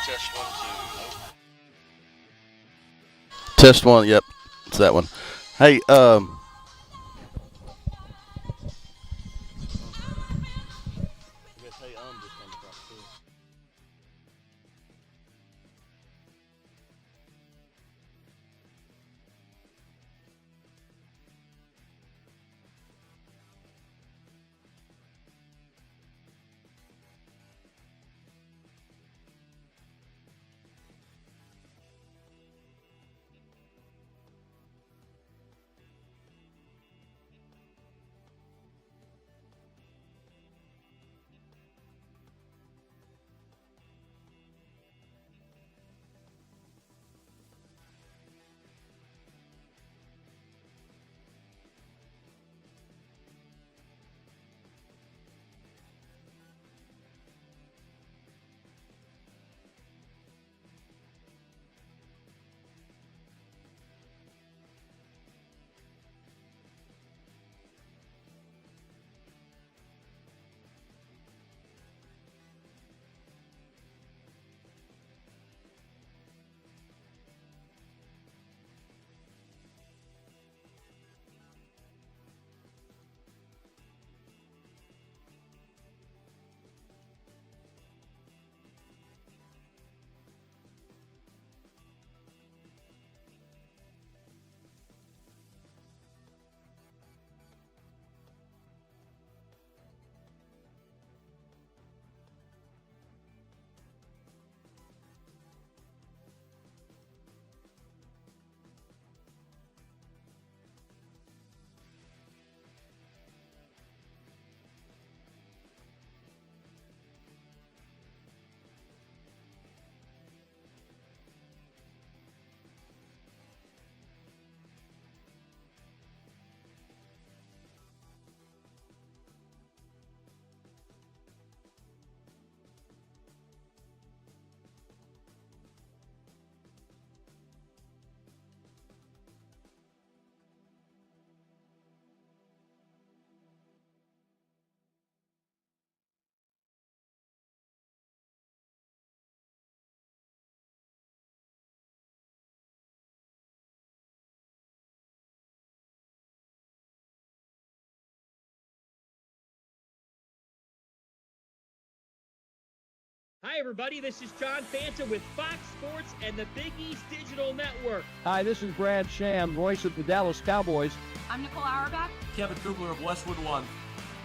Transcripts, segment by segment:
Test 1, 2. Test 1, yep. It's that one. Hey, Hi, everybody. This is John Fanta with Fox Sports and the Big East Digital Network. Hi, this is Brad Sham, voice of the Dallas Cowboys. I'm Nicole Auerbach. Kevin Kugler of Westwood One.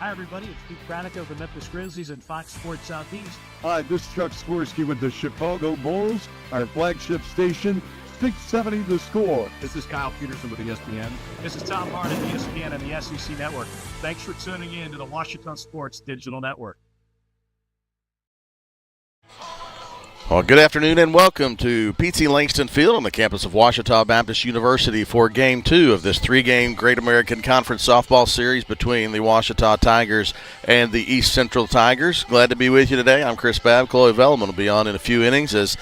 Hi, everybody. It's Pete Pranica of the Memphis Grizzlies and Fox Sports Southeast. Hi, this is Chuck Swirsky with the Chicago Bulls, our flagship station, 670 The Score. This is Kyle Peterson with ESPN. This is Tom Hart at ESPN and the SEC Network. Thanks for tuning in to the Washington Sports Digital Network. well, good afternoon and welcome to P.T. Langston Field on the campus of Ouachita Baptist University for Game 2 of this three-game Great American Conference softball series between the Ouachita Tigers and the East Central Tigers. Glad to be with you today. I'm Chris Babb. Chloe Velleman will be on in a few innings as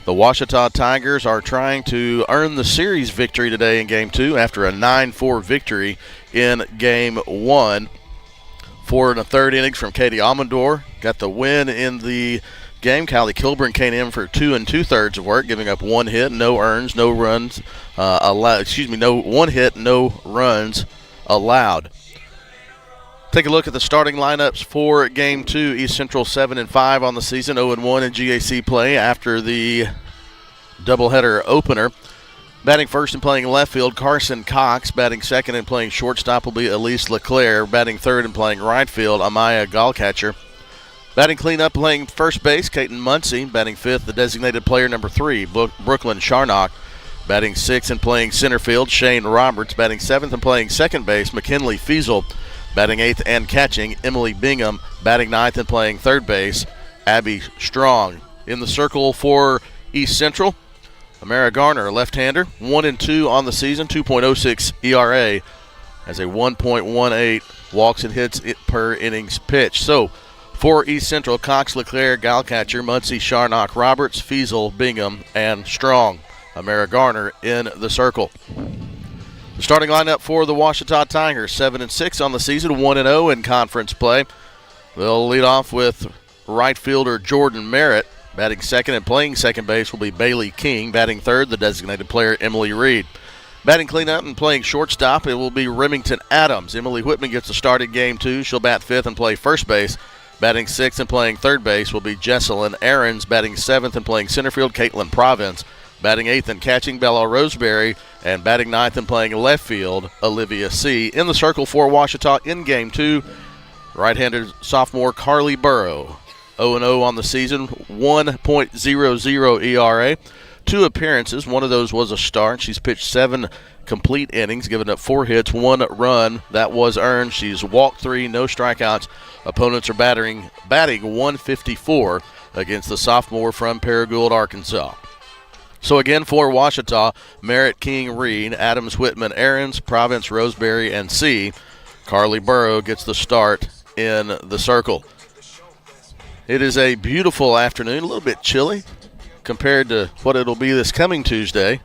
the Ouachita Tigers are trying to earn the series victory today in Game 2 after a 9-4 victory in Game 1. 4 1/3 innings from Katie Almondor. Got the win in the game. Kylie Kilburn came in for 2 2/3 of work, giving up 1 hit, no earns, no runs allowed. No 1 hit, no runs allowed. Take a look at the starting lineups for Game 2. East Central 7-5 on the season, 0-1 in GAC play after the doubleheader opener. Batting first and playing left field, Carson Cox. Batting second and playing shortstop will be Elise LeClaire. Batting third and playing right field, Amaya Gallcatcher. Batting cleanup, playing first base, Caton Muncie. Batting fifth, the designated player number 3, Brooklyn Charnock. Batting sixth and playing center field, Shane Roberts. Batting seventh and playing second base, McKinley Fiesel. Batting eighth and catching, Emily Bingham. Batting ninth and playing third base, Abby Strong. In the circle for East Central, Amara Garner, left-hander, 1-2 on the season, 2.06 ERA, has a 1.18 walks and hits per innings pitched. So, for East Central, Cox, LeClaire, Gallcatcher, Muncie, Charnock, Roberts, Fiesel, Bingham, and Strong. Amara Garner in the circle. The starting lineup for the Ouachita Tigers, 7-6 on the season, 1-0 in conference play. They'll lead off with right fielder Jordan Merritt. Batting second and playing second base will be Bailey King. Batting third, the designated player, Emily Reed. Batting cleanup and playing shortstop, it will be Remington Adams. Emily Whitman gets the start in game 2. She'll bat fifth and play first base. Batting sixth and playing third base will be Jesselyn Aarons. Batting seventh and playing center field, Caitlin Province. Batting eighth and catching, Bella Roseberry. And batting ninth and playing left field, Olivia C. In the circle for Ouachita in game 2, right-handed sophomore Carly Burrow. 0-0 on the season, 1.00 ERA. 2 appearances. One of those was a start. She's pitched 7 complete innings, giving up 4 hits, 1 run. That was earned. She's walked 3, no strikeouts. Opponents are batting 154 against the sophomore from Paragould, Arkansas. So again for Ouachita, Merritt, King, Reed, Adams, Whitman, Aarons, Province, Roseberry, and C. Carly Burrow gets the start in the circle. It is a beautiful afternoon, a little bit chilly compared to what it'll be this coming Tuesday.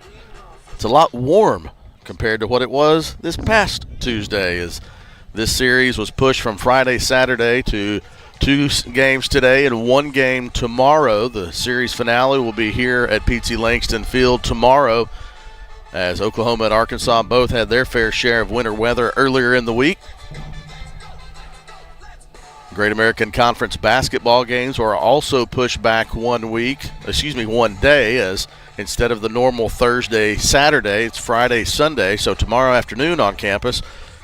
It's a lot warm compared to what it was this past Tuesday, as this series was pushed from Friday, Saturday to 2 games today and 1 game tomorrow. The series finale will be here at P.T. Langston Field tomorrow, as Oklahoma and Arkansas both had their fair share of winter weather earlier in the week. Great American Conference basketball games are also pushed back 1 day, as instead of the normal Thursday, Saturday, it's Friday, Sunday. So tomorrow afternoon on campus,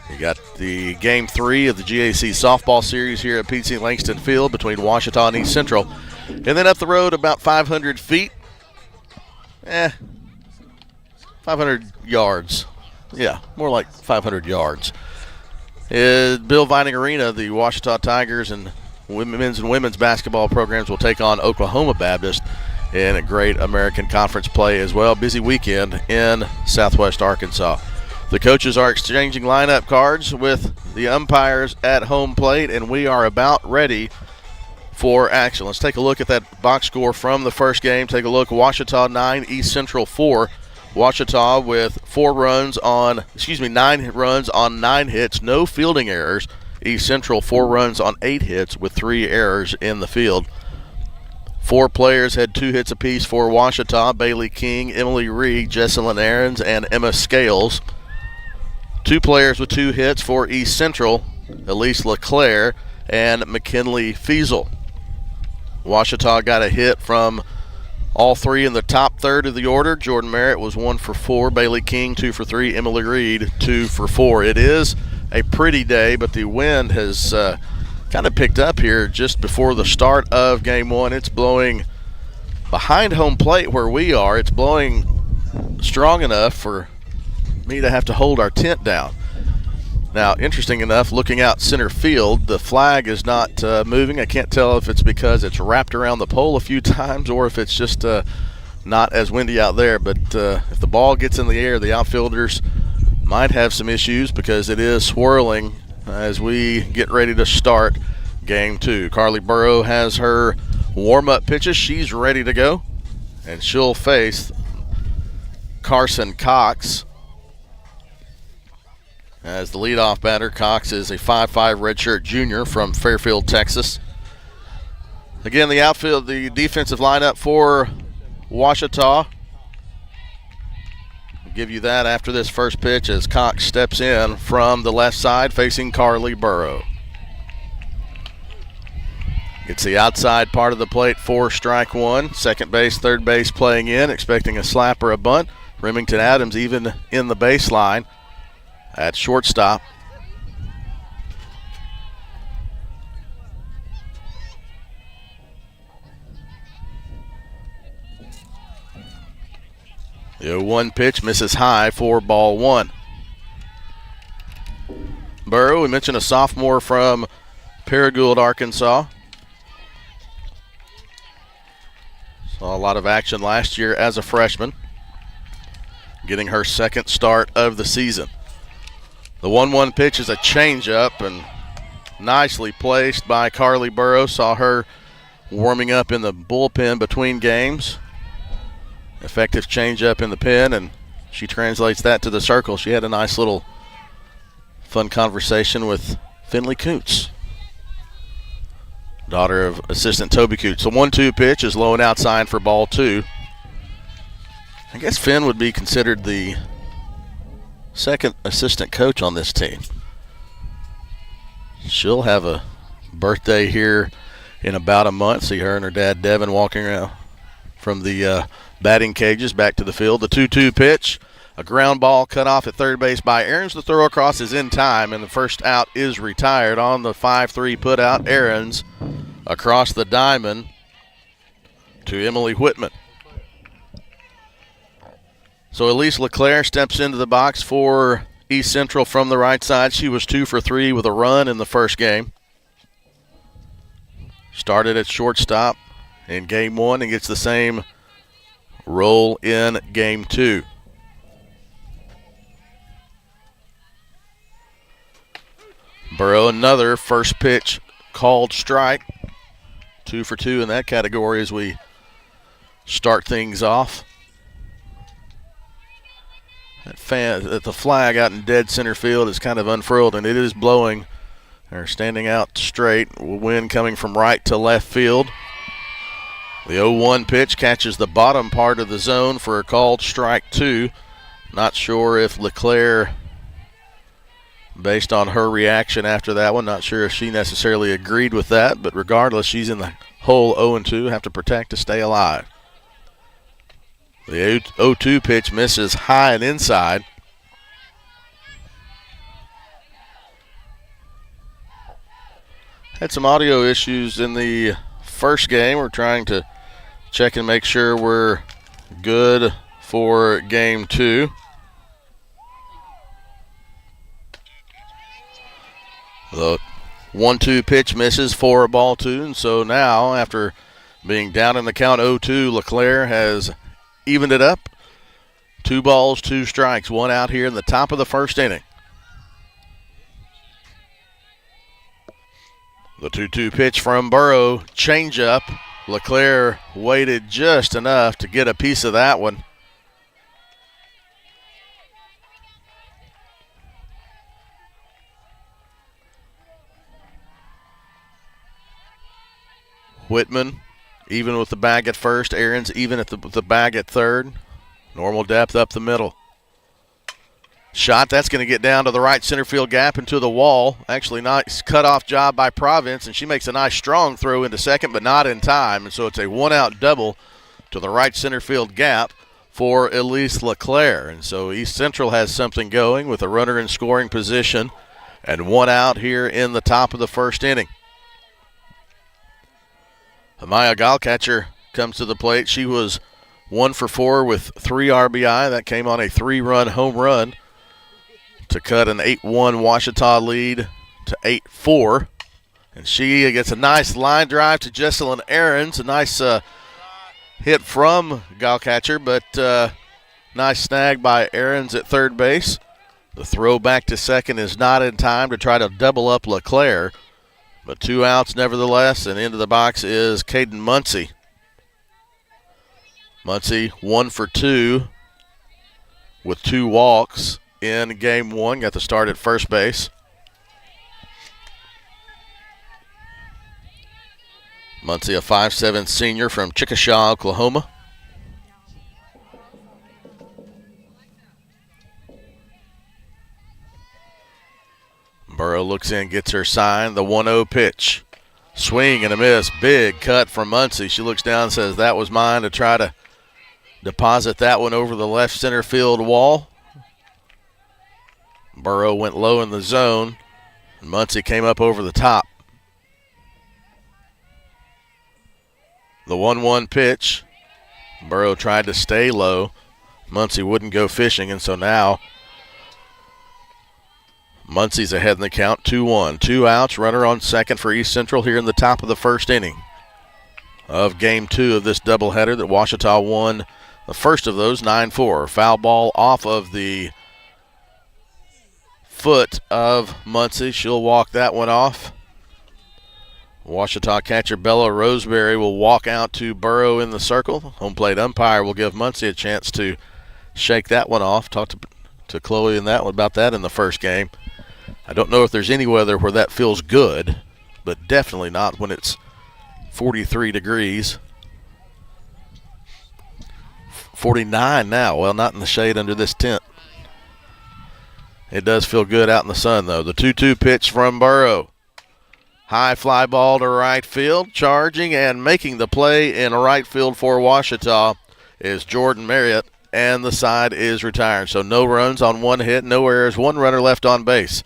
you got the game 3 of the GAC softball series here at P.T. Langston Field between Ouachita and East Central. And then up the road about 500 feet, 500 yards. Yeah, more like 500 yards. Bill Vining Arena, the Ouachita Tigers and men's and women's basketball programs will take on Oklahoma Baptist in a great American Conference play as well. Busy weekend in Southwest Arkansas. The coaches are exchanging lineup cards with the umpires at home plate, and we are about ready for action. Let's take a look at that box score from the first game. Take a look. Ouachita 9, East Central 4. Ouachita with 9 runs on 9 hits, no fielding errors. East Central 4 runs on 8 hits with 3 errors in the field. 4 players had 2 hits apiece for Ouachita: Bailey King, Emily Reed, Jesselyn Aarons, and Emma Scales. 2 players with 2 hits for East Central: Elise LeClaire and McKinley Fiesel. Ouachita got a hit from all 3 in the top third of the order. Jordan Merritt was 1 for 4. Bailey King 2 for 3. Emily Reed 2 for 4. It is a pretty day, but the wind has kind of picked up here just before the start of game 1. It's blowing behind home plate where we are. It's blowing strong enough for me to have to hold our tent down. Now, interesting enough, looking out center field, the flag is not moving. I can't tell if it's because it's wrapped around the pole a few times or if it's just not as windy out there. But if the ball gets in the air, the outfielders might have some issues because it is swirling as we get ready to start game 2. Carly Burrow has her warm-up pitches. She's ready to go, and she'll face Carson Cox. As the leadoff batter, Cox is a 5'5" redshirt junior from Fairfield, Texas. Again, the defensive lineup for Ouachita. I'll give you that after this first pitch as Cox steps in from the left side facing Carly Burrow. Gets the outside part of the plate for strike 1. Second base, third base playing in, expecting a slap or a bunt. Remington Adams even in the baseline at shortstop. The 0-1 pitch misses high for ball 1. Burrow, we mentioned a sophomore from Paragould, Arkansas. Saw a lot of action last year as a freshman, getting her second start of the season. The 1-1 pitch is a changeup and nicely placed by Carly Burrow. Saw her warming up in the bullpen between games. Effective changeup in the pen, and she translates that to the circle. She had a nice little fun conversation with Finley Koontz. daughter of assistant Toby Coots. The 1-2 pitch is low and outside for ball 2. I guess Finn would be considered the second assistant coach on this team. She'll have a birthday here in about a month. See her and her dad Devin walking around from the batting cages back to the field. The 2-2 pitch, a ground ball cut off at third base by Ahrens. The throw across is in time, and the first out is retired on the 5-3 put out. Ahrens across the diamond to Emily Whitman. So Elise LeClaire steps into the box for East Central from the right side. She was 2 for 3 with a run in the first game. Started at shortstop in game 1 and gets the same role in game 2. Burrow, another first pitch called strike. 2 for 2 in that category as we start things off. The flag out in dead center field is kind of unfurled, and it is blowing. They're standing out straight. Wind coming from right to left field. The 0-1 pitch catches the bottom part of the zone for a called strike 2. Not sure if LeClaire, based on her reaction after that one, not sure if she necessarily agreed with that, but regardless, she's in the hole 0-2, have to protect to stay alive. The 0-2 pitch misses high and inside. Had some audio issues in the first game. We're trying to check and make sure we're good for game 2. The 1-2 pitch misses for a ball 2, and so now after being down in the count 0-2, LeClaire has evened it up. 2 balls, 2 strikes, 1 out here in the top of the first inning. The 2-2 pitch from Burrow, changeup. LeClaire waited just enough to get a piece of that one. Whitman even with the bag at first. Ahrens even at the bag at third. Normal depth up the middle. Shot, that's going to get down to the right center field gap into the wall. Actually, nice cutoff job by Province, and she makes a nice strong throw into second, but not in time. And so it's a one-out double to the right center field gap for Elise LeClaire. And so East Central has something going with a runner in scoring position and 1 out here in the top of the first inning. Amaya Gallcatcher comes to the plate. She was 1 for 4 with 3 RBI. That came on a 3-run home run to cut an 8-1 Ouachita lead to 8-4. And she gets a nice line drive to Jesselyn Ahrens. A nice hit from Gallcatcher, but nice snag by Ahrens at third base. The throw back to second is not in time to try to double up LeClaire. But 2 outs nevertheless, and into the box is Caden Muncie. Muncie 1 for 2 with 2 walks in game 1. Got the start at first base. Muncie, a 5'7" senior from Chickasha, Oklahoma. Burrow looks in, gets her sign. The 1-0 pitch. Swing and a miss. Big cut from Muncie. She looks down and says, that was mine, to try to deposit that one over the left center field wall. Burrow went low in the zone. And Muncie came up over the top. The 1-1 pitch. Burrow tried to stay low. Muncie wouldn't go fishing, and so now Muncie's ahead in the count, 2-1. 2 outs, runner on second for East Central here in the top of the first inning of game 2 of this doubleheader that Ouachita won the first of those, 9-4. Foul ball off of the foot of Muncie. She'll walk that one off. Ouachita catcher Bella Roseberry will walk out to Burrow in the circle. Home plate umpire will give Muncie a chance to shake that one off. Talked to Chloe in that one about that in the first game. I don't know if there's any weather where that feels good, but definitely not when it's 43 degrees. 49 now. Well, not in the shade under this tent. It does feel good out in the sun, though. The 2-2 pitch from Burrow. High fly ball to right field. Charging and making the play in right field for Ouachita is Jordan Marriott, and the side is retired. So no runs on one hit, no errors, one runner left on base.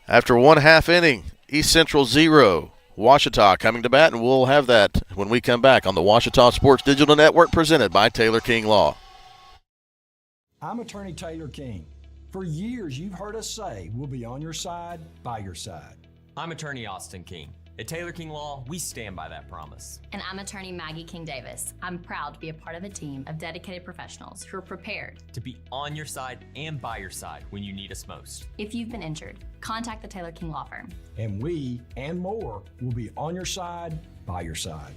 After 1/2 inning, East Central 0. Ouachita coming to bat, and we'll have that when we come back on the Ouachita Sports Digital Network presented by Taylor King Law. I'm attorney Taylor King. For years, you've heard us say we'll be on your side, by your side. I'm attorney Austin King. At Taylor King Law, we stand by that promise. And I'm attorney Maggie King Davis. I'm proud to be a part of a team of dedicated professionals who are prepared to be on your side and by your side when you need us most. If you've been injured, contact the Taylor King Law Firm. And we, and more, will be on your side, by your side.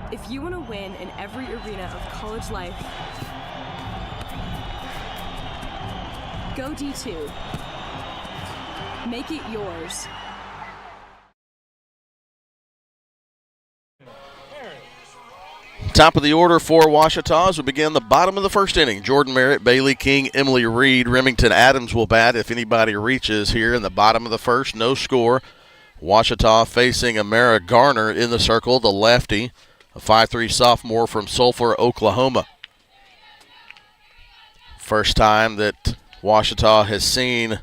If you want to win in every arena of college life, go D2. Make it yours. Top of the order for Ouachita as we begin the bottom of the first inning. Jordan Merritt, Bailey King, Emily Reed, Remington Adams will bat if anybody reaches here in the bottom of the first. No score. Ouachita facing Amara Garner in the circle, the lefty, a 5'3" sophomore from Sulphur, Oklahoma. First time that Ouachita has seen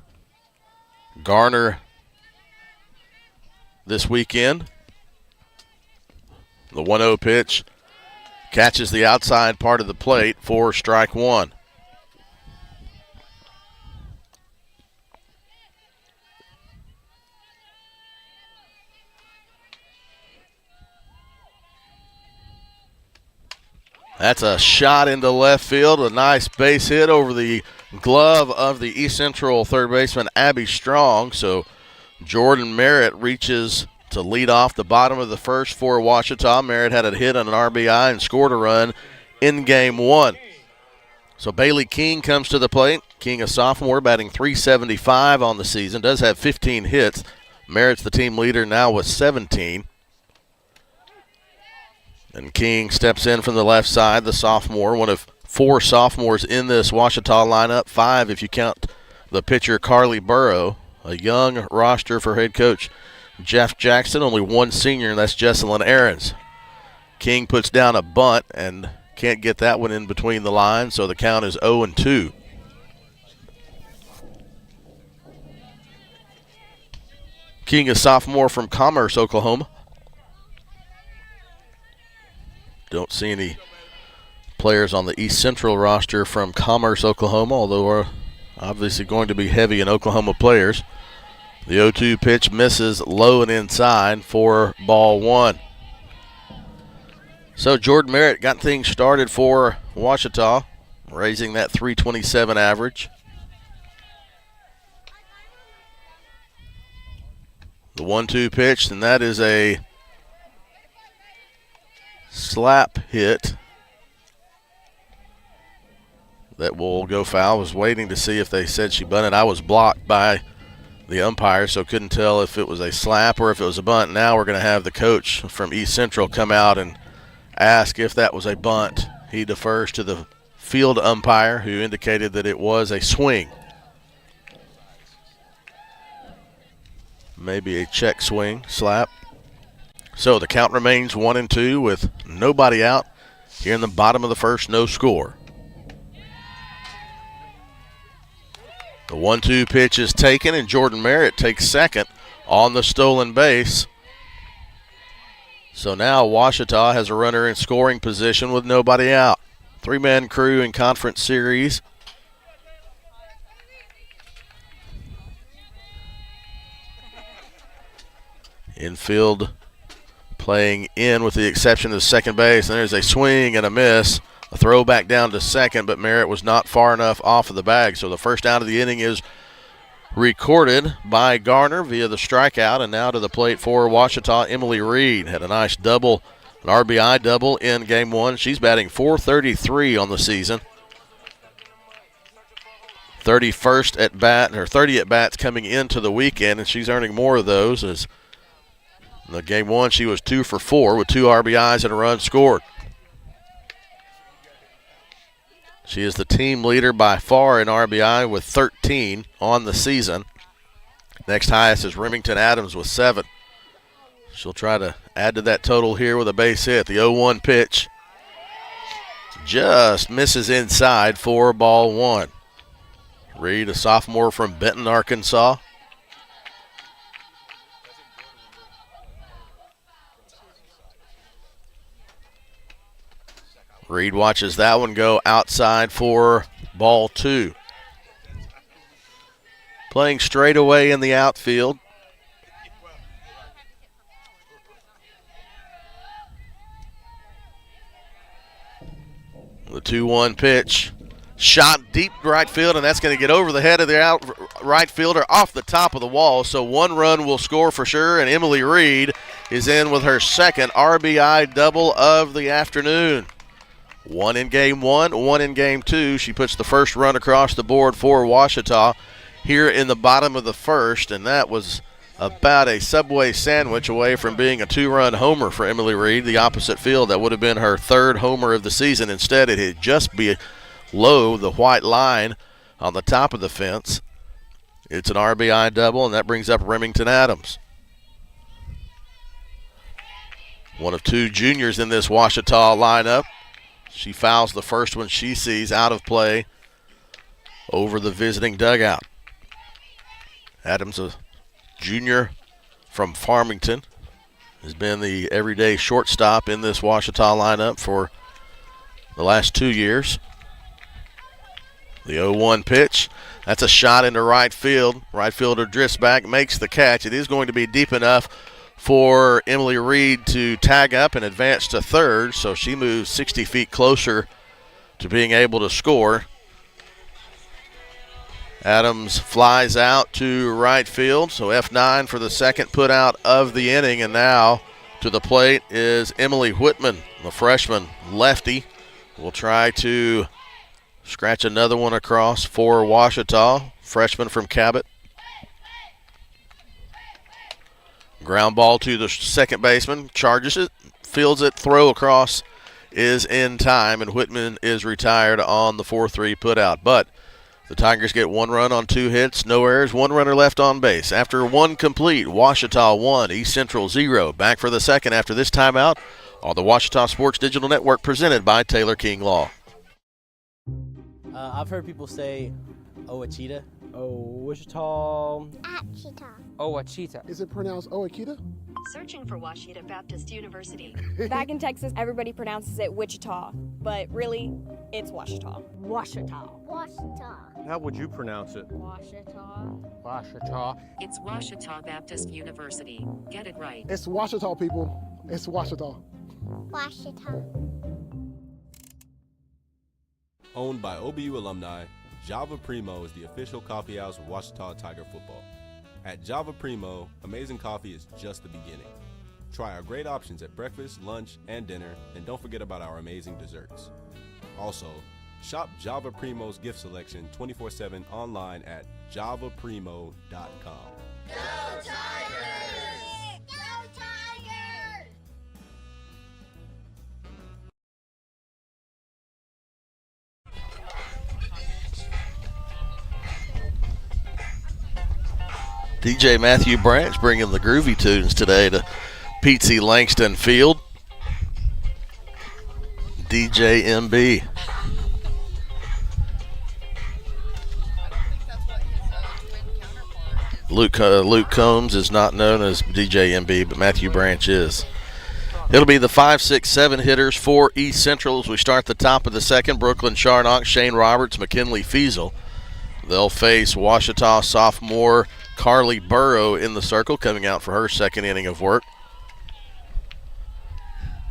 Garner this weekend. The 1-0 pitch catches the outside part of the plate for strike one. That's a shot into left field, a nice base hit over the glove of the East Central third baseman Abby Strong. So Jordan Merritt reaches to lead off the bottom of the first for Ouachita. Merritt had a hit on an RBI and scored a run in game one. So Bailey King comes to the plate. King, a sophomore, batting .375 on the season, does have 15 hits. Merritt's the team leader now with 17. And King steps in from the left side, the sophomore, one of four sophomores in this Ouachita lineup, five if you count the pitcher Carly Burrow. A young roster for head coach Jeff Jackson, only one senior, and that's Jesselyn Aarons. King puts down a bunt and can't get that one in between the lines, so the count is 0-2. King, a sophomore from Commerce, Oklahoma. Don't see any players on the East Central roster from Commerce, Oklahoma, although we're obviously going to be heavy in Oklahoma players. The 0-2 pitch misses low and inside for ball one. So Jordan Merritt got things started for Ouachita, raising that .327 average. The 1-2 pitch, and that is a slap hit that will go foul. I was waiting to see if they said she bunted. I was blocked by the umpire, so couldn't tell if it was a slap or if it was a bunt. Now we're going to have the coach from East Central come out and ask if that was a bunt. He defers to the field umpire, who indicated that it was a swing. Maybe a check swing, slap. So the count remains 1-2 with nobody out. Here in the bottom of the first, no score. The 1-2 pitch is taken, and Jordan Merritt takes second on the stolen base. So now Ouachita has a runner in scoring position with nobody out. Three-man crew in conference series. Infield playing in with the exception of second base. And there's a swing and a miss. A throw back down to second, but Merritt was not far enough off of the bag. So the first out of the inning is recorded by Garner via the strikeout. And now to the plate for Ouachita, Emily Reed. Had a nice double, an RBI double in game one. She's batting .433 on the season. 31st at bat, or 30 at bats coming into the weekend, and she's earning more of those. As in the game one, she was 2 for 4 with 2 RBIs and a run scored. She is the team leader by far in RBI with 13 on the season. Next highest is Remington Adams with 7. She'll try to add to that total here with a base hit. The 0-1 pitch just misses inside for ball 1. Reed, a sophomore from Benton, Arkansas. Reed watches that one go outside for ball 2. Playing straight away in the outfield. The 2-1 pitch. Shot deep right field, and that's going to get over the head of the right fielder off the top of the wall. So 1 run will score for sure, and Emily Reed is in with her second RBI double of the afternoon. 1 in game 1, 1 in game 2. She puts the first run across the board for Ouachita here in the bottom of the first, and that was about a Subway sandwich away from being a 2-run homer for Emily Reed. The opposite field, that would have been her 3rd homer of the season. Instead, it had just be low, the white line on the top of the fence. It's an RBI double, and that brings up Remington Adams. One of 2 juniors in this Ouachita lineup. She fouls the first one she sees out of play over the visiting dugout. Adams, a junior from Farmington, has been the everyday shortstop in this Ouachita lineup for the last 2 years. The 0-1 pitch. That's a shot into right field. Right fielder drifts back, makes the catch. It is going to be deep enough for Emily Reed to tag up and advance to third, so she moves 60 feet closer to being able to score. Adams flies out to right field, so F9 for the second put out of the inning, and now to the plate is Emily Whitman, the freshman lefty. Will try to scratch another one across for Ouachita, freshman from Cabot. Ground ball to the second baseman, charges it, fields it, throw across is in time, and Whitman is retired on the 4-3 putout. But the Tigers get 1 run on 2 hits, no errors, 1 runner left on base. After 1 complete, Ouachita 1, East Central 0. Back for the second after this timeout on the Ouachita Sports Digital Network, presented by Taylor King Law. I've heard people say Ouachita. Ouachita. Ouachita. Ouachita. Is it pronounced Ouachita? Searching for Ouachita Baptist University. Back in Texas, everybody pronounces it Wichita, but really, it's Ouachita. Ouachita. Ouachita. How would you pronounce it? Ouachita. Ouachita. It's Ouachita Baptist University. Get it right. It's Ouachita, people. It's Ouachita. Ouachita. Owned by OBU alumni, Java Primo is the official coffee house of Ouachita Tiger football. At Java Primo, amazing coffee is just the beginning. Try our great options at breakfast, lunch, and dinner, and don't forget about our amazing desserts. Also, shop Java Primo's gift selection 24/7 online at javaprimo.com. Go Tigers! Go Tigers! DJ Matthew Branch bringing the groovy tunes today to Pete Langston Field. DJ MB. Luke Combs is not known as DJ MB, but Matthew Branch is. It'll be the 5, 6, 7 hitters for East Central as we start the top of the second. Brooklyn Charnock, Shane Roberts, McKinley Feasel. They'll face Ouachita sophomore Carly Burrow in the circle, coming out for her second inning of work.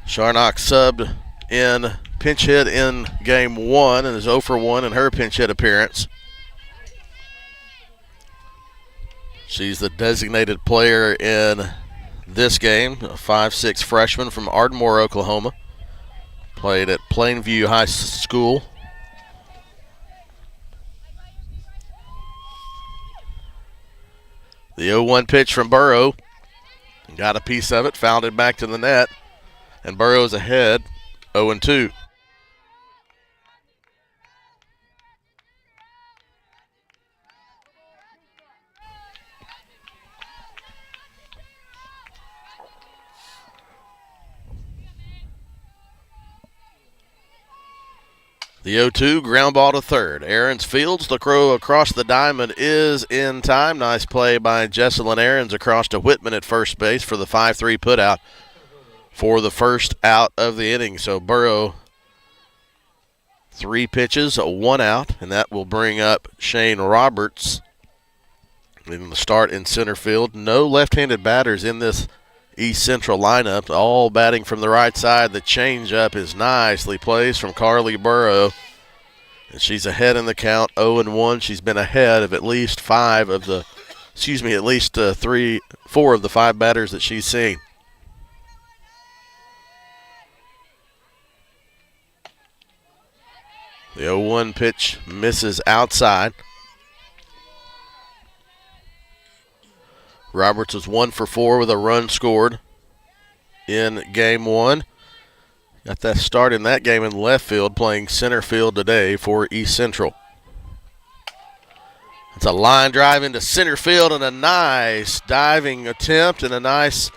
Sharnock subbed in pinch hit in game 1 and is 0 for 1 in her pinch hit appearance. She's the designated player in this game, a 5'6" freshman from Ardmore, Oklahoma. Played at Plainview High School. The 0-1 pitch from Burrow. Got a piece of it, fouled it back to the net, and Burrow's ahead, 0-2. The 0-2, ground ball to third. Aarons fields the crow across the diamond is in time. Nice play by Jesselyn Aarons across to Whitman at first base for the 5-3 putout for the first out of the inning. So Burrow, 3 pitches, 1 out, and that will bring up Shane Roberts in the start in center field. No left-handed batters in this East Central lineup, all batting from the right side. The changeup is nicely placed from Carly Burrow, and she's ahead in the count, 0-1. She's been ahead of at least 4 of the 5 batters that she's seen. The 0-1 pitch misses outside. Roberts was 1 for 4 with a run scored in game 1. Got that start in that game in left field, playing center field today for East Central. It's a line drive into center field and a nice diving attempt and a nice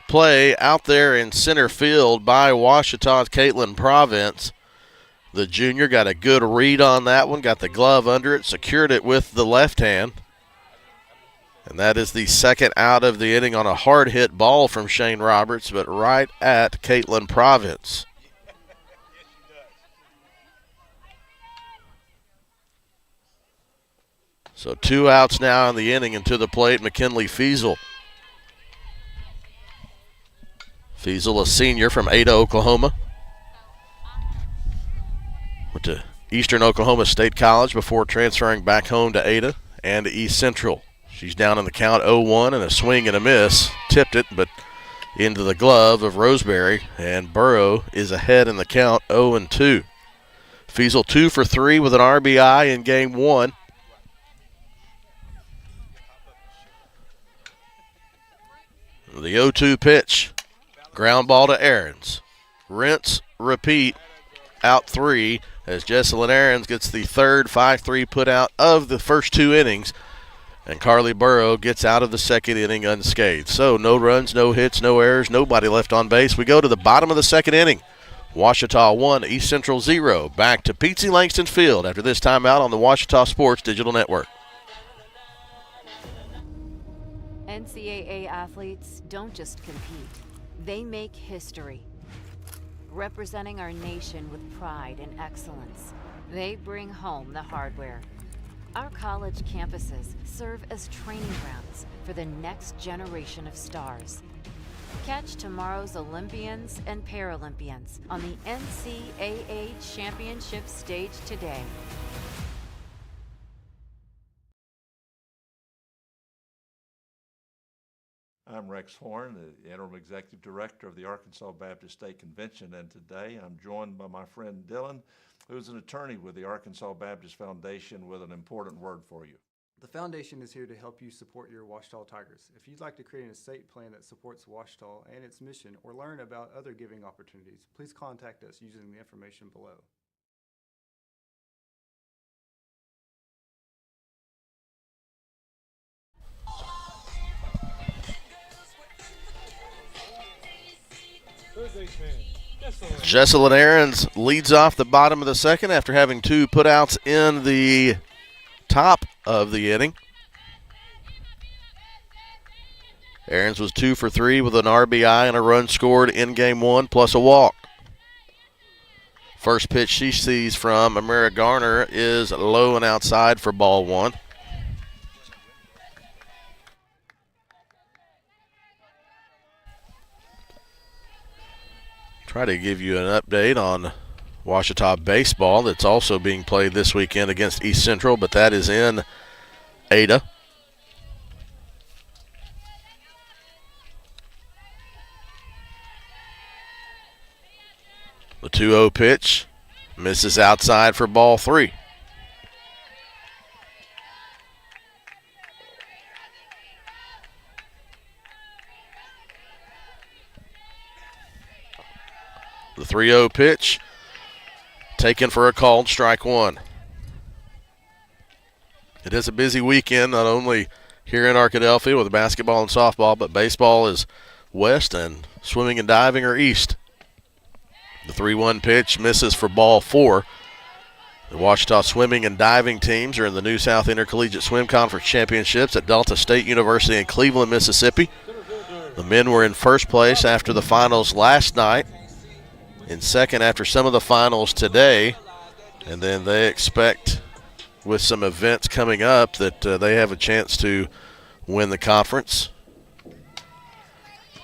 play out there in center field by Ouachita's Caitlin Province. The junior got a good read on that one, got the glove under it, secured it with the left hand. And that is the second out of the inning on a hard hit ball from Shane Roberts, but right at Caitlin Province. So 2 outs now in the inning, and to the plate, McKinley Feasel. Feasel, a senior from Ada, Oklahoma. Went to Eastern Oklahoma State College before transferring back home to Ada and to East Central. She's down in the count, 0-1, and a swing and a miss. Tipped it, but into the glove of Roseberry, and Burrow is ahead in the count, 0-2. Feasel 2 for 3 with an RBI in game 1. The 0-2 pitch, ground ball to Aarons. Rinse, repeat, out 3 as Jesselyn Aarons gets the third 5-3 putout of the first 2 innings. And Carly Burrow gets out of the second inning unscathed. So no runs, no hits, no errors, nobody left on base. We go to the bottom of the second inning. Ouachita 1, East Central 0. Back to Pete Langston Field after this timeout on the Ouachita Sports Digital Network. NCAA athletes don't just compete, they make history. Representing our nation with pride and excellence, they bring home the hardware. Our college campuses serve as training grounds for the next generation of stars. Catch tomorrow's Olympians and Paralympians on the NCAA Championship stage today. I'm Rex Horn, the Interim Executive Director of the Arkansas Baptist State Convention, and today I'm joined by my friend Dylan, who's an attorney with the Arkansas Baptist Foundation with an important word for you. The foundation is here to help you support your Ouachita Tigers. If you'd like to create an estate plan that supports Ouachita and its mission or learn about other giving opportunities, please contact us using the information below. Jesselyn Aarons leads off the bottom of the second after having 2 putouts in the top of the inning. Aarons was 2 for 3 with an RBI and a run scored in game 1 plus a walk. First pitch she sees from Amira Garner is low and outside for ball 1. Try to give you an update on Ouachita baseball that's also being played this weekend against East Central, but that is in Ada. The 2-0 pitch misses outside for ball 3. The 3-0 pitch taken for a called strike 1. It is a busy weekend, not only here in Arkadelphia with basketball and softball, but baseball is west and swimming and diving are east. The 3-1 pitch misses for ball 4. The Ouachita swimming and diving teams are in the New South Intercollegiate Swim Conference Championships at Delta State University in Cleveland, Mississippi. The men were in first place after the finals last night, in second after some of the finals today, and then they expect with some events coming up that they have a chance to win the conference.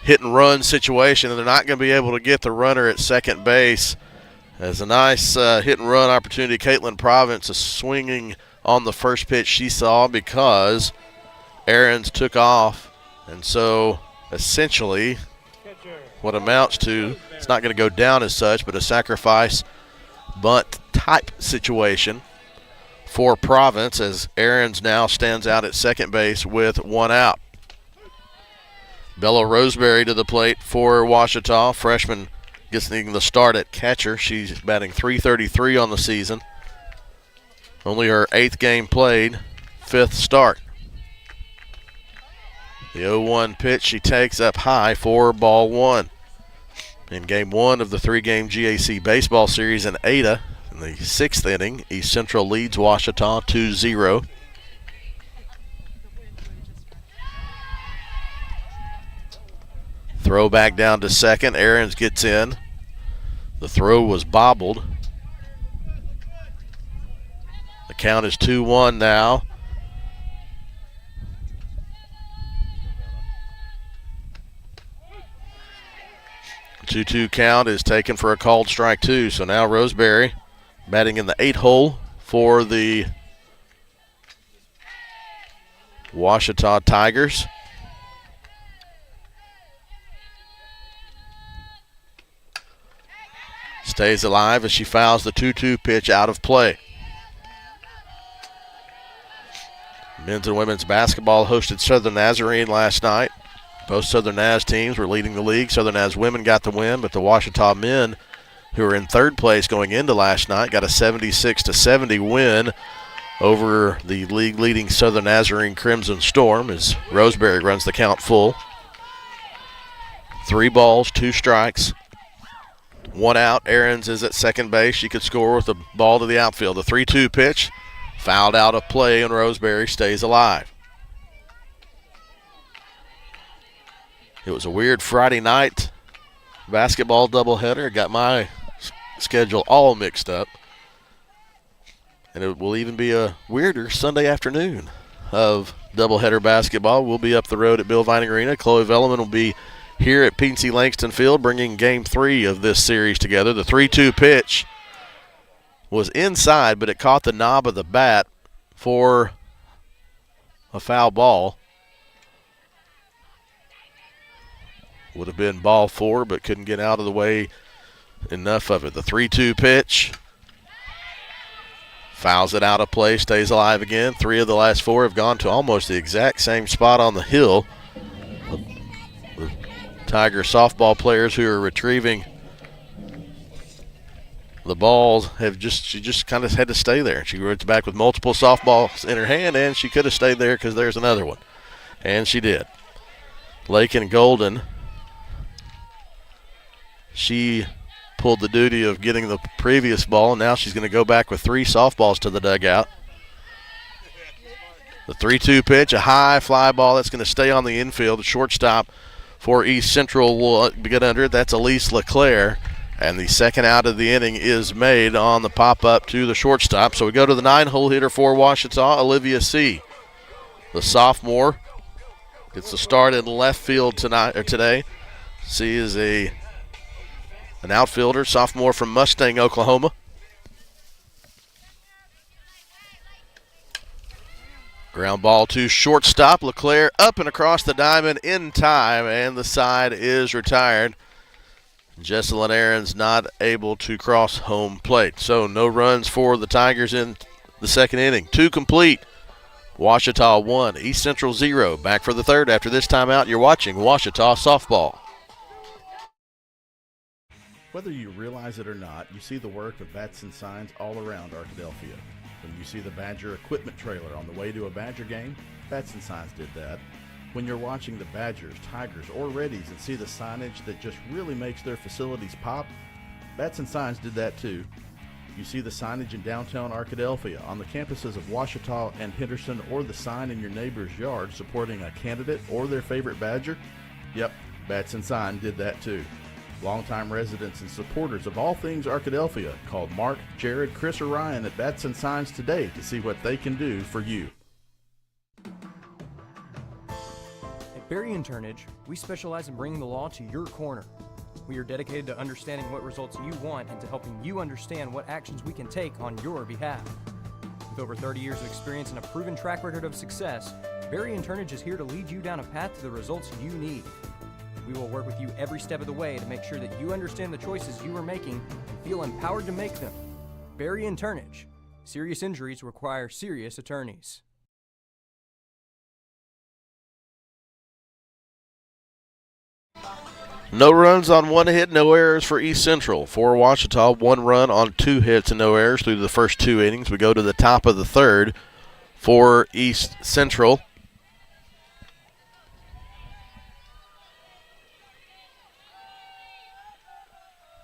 Hit and run situation, and they're not going to be able to get the runner at second base. As a nice hit and run opportunity, Caitlin Province is swinging on the first pitch she saw because Aarons took off, and so essentially what amounts to, it's not going to go down as such, but a sacrifice bunt type situation for Province as Aarons now stands out at second base with 1 out. Bella Roseberry to the plate for Ouachita. Freshman gets the start at catcher. She's batting .333 on the season. Only her 8th game played, 5th start. The 0-1 pitch she takes up high for ball 1. In game 1 of the 3-game GAC baseball series in Ada, in the 6th inning, East Central leads Ouachita 2-0. Throw back down to second. Aarons gets in. The throw was bobbled. The count is 2-1 now. The 2-2 count is taken for a called strike 2. So now Roseberry batting in the 8 hole for the Ouachita Tigers. Stays alive as she fouls the 2-2 pitch out of play. Men's and women's basketball hosted Southern Nazarene last night. Both Southern Naz teams were leading the league. Southern Naz women got the win, but the Ouachita men, who were in 3rd place going into last night, got a 76-70 win over the league-leading Southern Nazarene Crimson Storm as Roseberry runs the count full. 3 balls, 2 strikes, 1 out. Aarons is at second base. She could score with a ball to the outfield. The 3-2 pitch fouled out of play, and Roseberry stays alive. It was a weird Friday night basketball doubleheader. Got my schedule all mixed up. And it will even be a weirder Sunday afternoon of doubleheader basketball. We'll be up the road at Bill Vining Arena. Chloe Velleman will be here at PNC Langston Field bringing game 3 of this series together. The 3-2 pitch was inside, but it caught the knob of the bat for a foul ball. Would have been ball 4, but couldn't get out of the way enough of it. The 3-2 pitch fouls it out of play, stays alive again. 3 of the last 4 have gone to almost the exact same spot on the hill. The Tiger softball players who are retrieving the balls she just kind of had to stay there. She runs back with multiple softballs in her hand, and she could have stayed there because there's another one. And she did. Lakin Golden, she pulled the duty of getting the previous ball, and now she's going to go back with 3 softballs to the dugout. The 3-2 pitch, a high fly ball that's going to stay on the infield. The shortstop for East Central will get under it. That's Elise LeClaire. And the second out of the inning is made on the pop-up to the shortstop. So we go to the 9-hole hitter for Ouachita, Olivia C. The sophomore gets the start in left field today. C is a an outfielder, sophomore from Mustang, Oklahoma. Ground ball to shortstop. LeClaire up and across the diamond in time, and the side is retired. Jesselyn Aaron's not able to cross home plate. So no runs for the Tigers in the second inning. 2 complete. Ouachita 1, East Central 0. Back for the third after this timeout. You're watching Ouachita softball. Whether you realize it or not, you see the work of bats and signs all around Arkadelphia. When you see the Badger equipment trailer on the way to a Badger game, bats and signs did that. When you're watching the Badgers, Tigers, or Reddies and see the signage that just really makes their facilities pop, bats and signs did that too. You see the signage in downtown Arkadelphia, on the campuses of Ouachita and Henderson, or the sign in your neighbor's yard supporting a candidate or their favorite Badger? Yep, bats and sign did that too. Longtime residents and supporters of all things Arkadelphia called Mark, Jared, Chris, or Ryan at Bats and Signs today to see what they can do for you. At Berry and Turnage, we specialize in bringing the law to your corner. We are dedicated to understanding what results you want and to helping you understand what actions we can take on your behalf. With over 30 years of experience and a proven track record of success, Berry and Turnage is here to lead you down a path to the results you need. We will work with you every step of the way to make sure that you understand the choices you are making and feel empowered to make them. Berry and Turnage. Serious injuries require serious attorneys. No runs on 1 hit, no errors for East Central. For Ouachita, 1 run on 2 hits and no errors through the first 2 innings. We go to the top of the third for East Central.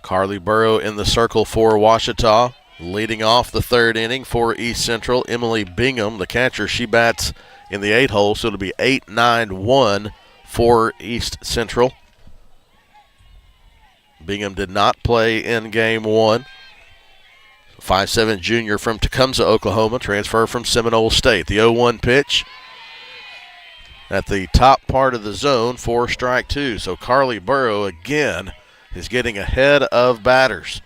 Carly Burrow in the circle for Ouachita. Leading off the third inning for East Central, Emily Bingham, the catcher. She bats in the 8 hole, so it'll be 8-9-1 for East Central. Bingham did not play in game 1. 5'7" junior from Tecumseh, Oklahoma, transfer from Seminole State. The 0-1 pitch at the top part of the zone for strike 2. So Carly Burrow again is getting ahead of batters.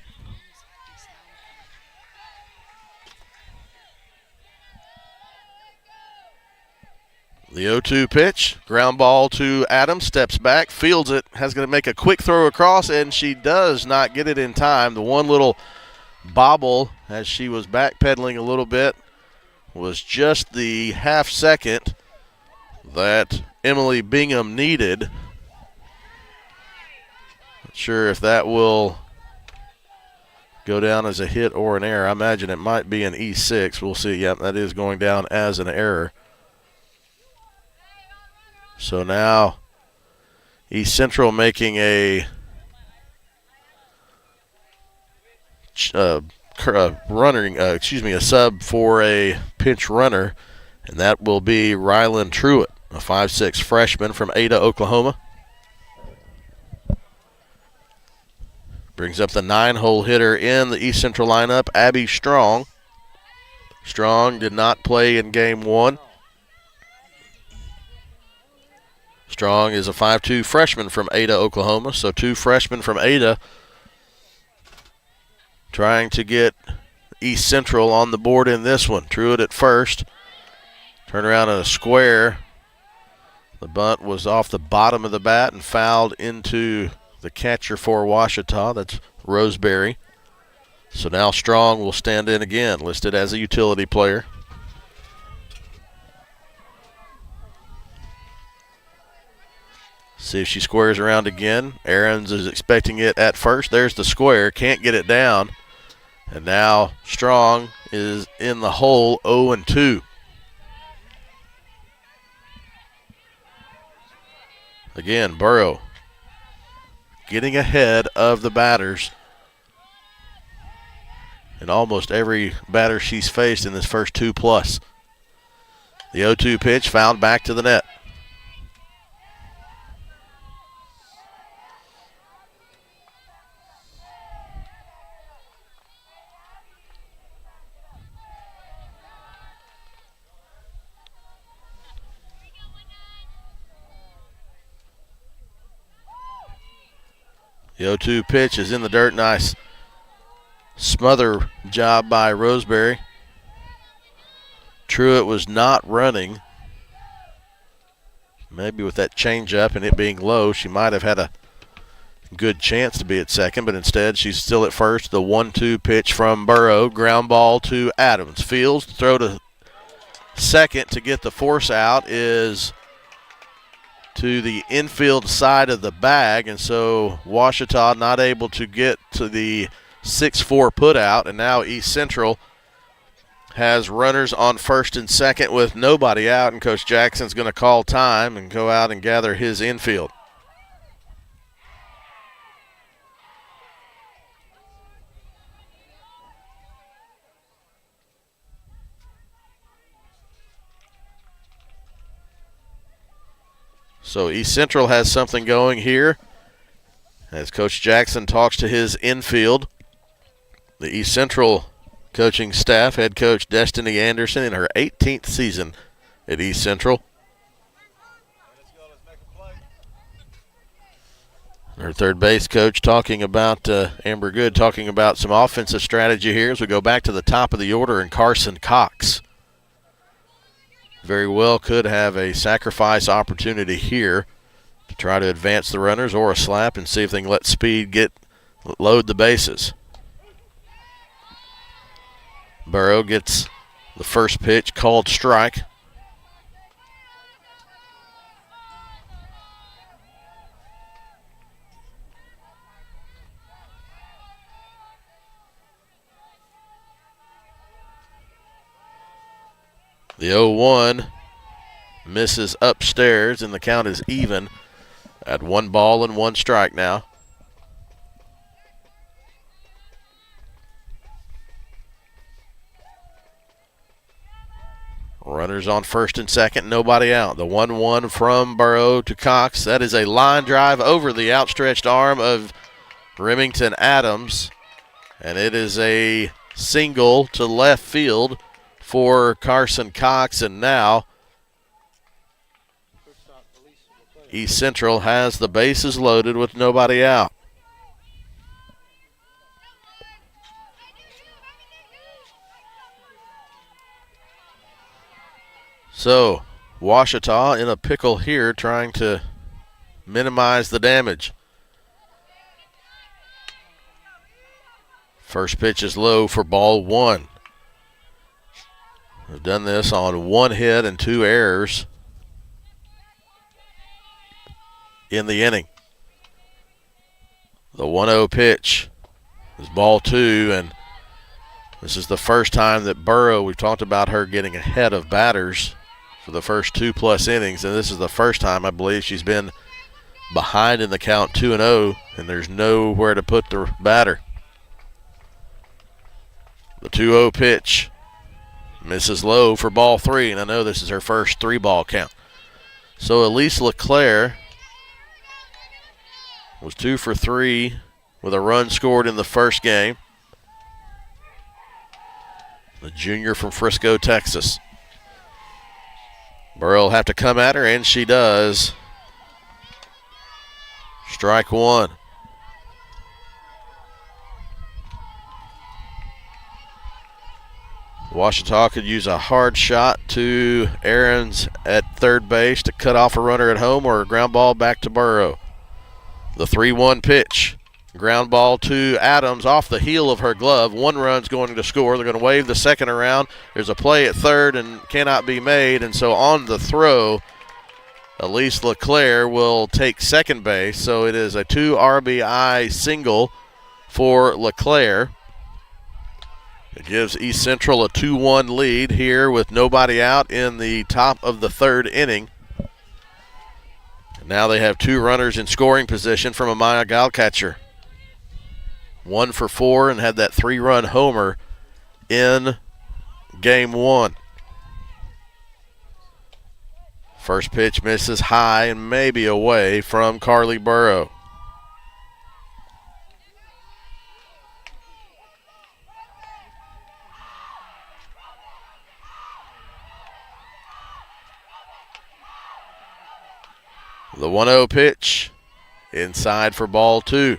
The 0-2 pitch, ground ball to Adams, steps back, fields it, has going to make a quick throw across, and she does not get it in time. The one little bobble as she was backpedaling a little bit was just the half second that Emily Bingham needed. Not sure if that will go down as a hit or an error. I imagine it might be an E6. We'll see. Yep, that is going down as an error. So now East Central making a a sub for a pinch runner, and that will be Rylan Truitt, a 5'6" freshman from Ada, Oklahoma. Brings up the 9-hole hitter in the East Central lineup, Abby Strong. Strong did not play in game 1. Strong is a 5'2" freshman from Ada, Oklahoma. So 2 freshmen from Ada trying to get East Central on the board in this one. Truitt at first. Turn around in a square. The bunt was off the bottom of the bat and fouled into the catcher for Ouachita. That's Roseberry. So now Strong will stand in again, listed as a utility player. See if she squares around again. Aarons is expecting it at first. There's the square. Can't get it down. And now Strong is in the hole, 0-2. Again, Burrow getting ahead of the batters in almost every batter she's faced in this first 2+. The 0-2 pitch fouled back to the net. The 0-2 pitch is in the dirt. Nice smother job by Roseberry. Truitt was not running. Maybe with that changeup and it being low, she might have had a good chance to be at second, but instead she's still at first. The 1-2 pitch from Burrow. Ground ball to Adams. Fields throw to second to get the force out is to the infield side of the bag, and so Ouachita not able to get to the 6-4 put out, and now East Central has runners on first and second with nobody out, and Coach Jackson's going to call time and go out and gather his infield. So East Central has something going here as Coach Jackson talks to his infield. The East Central coaching staff, head coach Destiny Anderson in her 18th season at East Central. Her third base coach talking about, Amber Good talking about some offensive strategy here as we go back to the top of the order, and Carson Cox very well could have a sacrifice opportunity here to try to advance the runners or a slap and see if they can let speed load the bases. Burrow gets the first pitch called strike. The 0-1 misses upstairs, and the count is even at 1 ball and 1 strike now. Runners on first and second, nobody out. The 1-1 from Burrow to Cox. That is a line drive over the outstretched arm of Remington Adams, and it is a single to left field for Carson Cox, and now East Central has the bases loaded with nobody out. So Ouachita in a pickle here, trying to minimize the damage. First pitch is low for ball 1. We've done this on 1 hit and 2 errors in the inning. The 1-0 pitch is ball 2, and this is the first time that Burrow, we've talked about her getting ahead of batters for the first 2+ innings, and this is the first time I believe she's been behind in the count 2-0, and there's nowhere to put the batter. The 2-0 pitch misses low for ball 3, and I know this is her first 3-ball count. So Elise LeClaire was 2 for 3 with a run scored in the first game. The junior from Frisco, Texas. Burrow will have to come at her, and she does. Strike 1. Ouachita could use a hard shot to Aarons at third base to cut off a runner at home, or a ground ball back to Burrow. The 3-1 pitch. Ground ball to Adams off the heel of her glove. 1 run's going to score. They're going to wave the second around. There's a play at third and cannot be made, and so on the throw, Elise LeClaire will take second base. So it is a 2 RBI single for LeClaire. It gives East Central a 2-1 lead here with nobody out in the top of the 3rd inning. And now they have 2 runners in scoring position from Amaya Galcatcher. 1 for 4 and had that 3-run homer in game 1. First pitch misses high and maybe away from Carly Burrow. The 1-0 pitch inside for ball 2.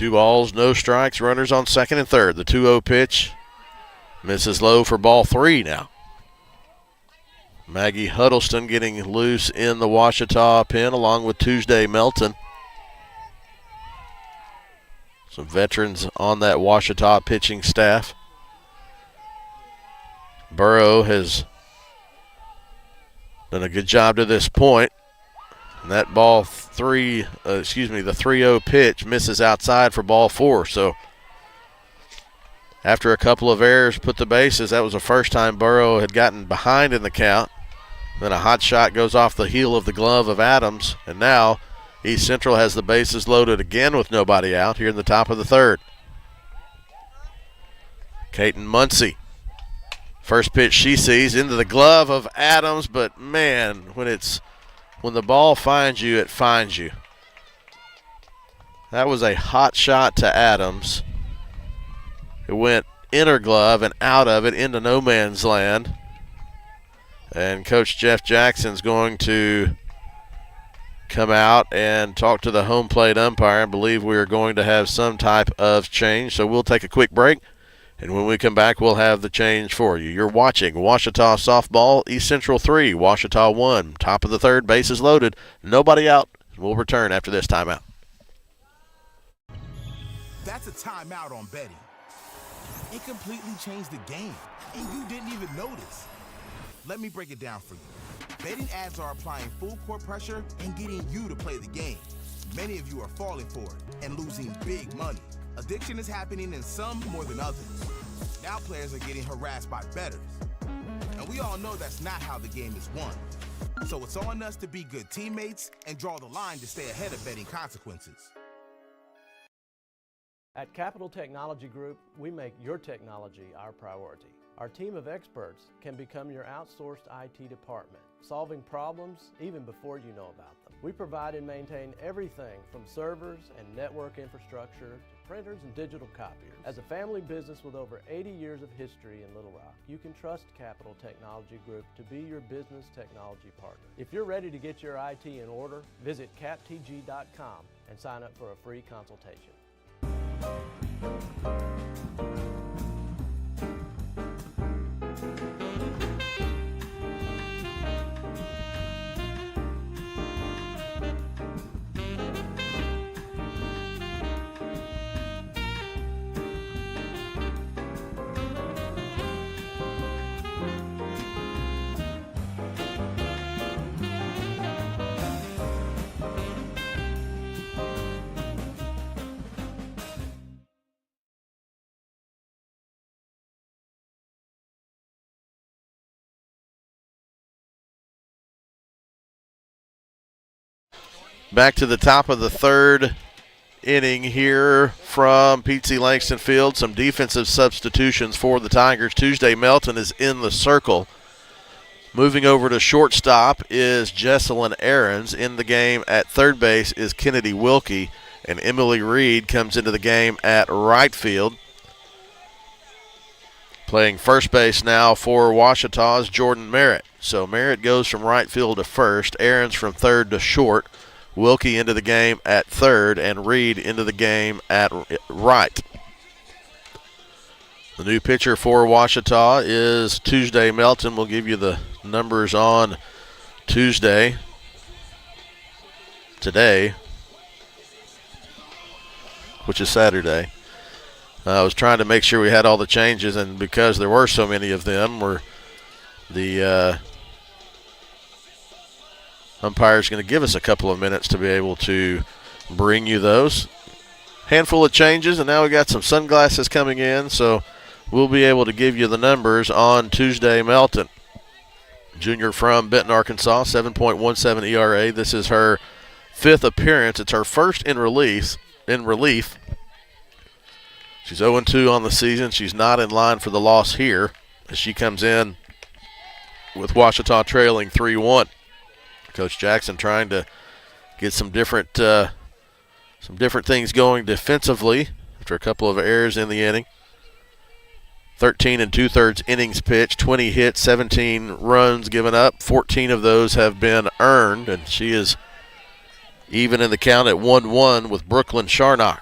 2 balls, no strikes, runners on second and third. The 2-0 pitch misses low for ball 3 now. Maggie Huddleston getting loose in the Ouachita pen along with Tuesday Melton. Some veterans on that Ouachita pitching staff. Burrow has done a good job to this point. And that the 3-0 pitch misses outside for ball 4. So after a couple of errors put the bases, that was the first time Burrow had gotten behind in the count. Then a hot shot goes off the heel of the glove of Adams, and now East Central has the bases loaded again with nobody out here in the top of the third. Caton Muncie. First pitch she sees into the glove of Adams, but man, when the ball finds you, it finds you. That was a hot shot to Adams. It went inner glove and out of it into no man's land. And Coach Jeff Jackson's going to come out and talk to the home plate umpire. I believe we are going to have some type of change. So we'll take a quick break. And when we come back, we'll have the change for you. You're watching Ouachita Softball, East Central 3, Ouachita 1. Top of the third, bases loaded. Nobody out. We'll return after this timeout. That's a timeout on betting. It completely changed the game, and you didn't even notice. Let me break it down for you. Betting ads are applying full court pressure and getting you to play the game. Many of you are falling for it and losing big money. Addiction is happening in some more than others. Now players are getting harassed by bettors. And we all know that's not how the game is won. So it's on us to be good teammates and draw the line to stay ahead of betting consequences. At Capital Technology Group, we make your technology our priority. Our team of experts can become your outsourced IT department, solving problems even before you know about them. We provide and maintain everything from servers and network infrastructure to printers and digital copiers. As a family business with over 80 years of history in Little Rock, you can trust Capital Technology Group to be your business technology partner. If you're ready to get your IT in order, visit captg.com and sign up for a free consultation. Back to the top of the third inning here from Pete Langston Field. Some defensive substitutions for the Tigers. Tuesday Melton is in the circle. Moving over to shortstop is Jesselyn Aarons. In the game at third base is Kennedy Wilkie. And Emily Reed comes into the game at right field. Playing first base now for Ouachita's Jordan Merritt. So Merritt goes from right field to first. Aarons from third to short. Wilkie into the game at third, and Reed into the game at right. The new pitcher for Ouachita is Tuesday Melton. We'll give you the numbers on Tuesday. Today, which is Saturday. I was trying to make sure we had all the changes, and because there were so many of them, the umpire's going to give us a couple of minutes to be able to bring you those. Handful of changes, and now we got some sunglasses coming in, so we'll be able to give you the numbers on Tuesday Melton. Junior from Benton, Arkansas, 7.17 ERA. This is her fifth appearance. It's her first in relief. She's 0-2 on the season. She's not in line for the loss here as she comes in with Ouachita trailing 3-1. Coach Jackson trying to get some different things going defensively after a couple of errors in the inning. 13 2/3 innings pitched, 20 hits, 17 runs given up. 14 of those have been earned, and she is even in the count at 1-1 with Brooklyn Sharnock.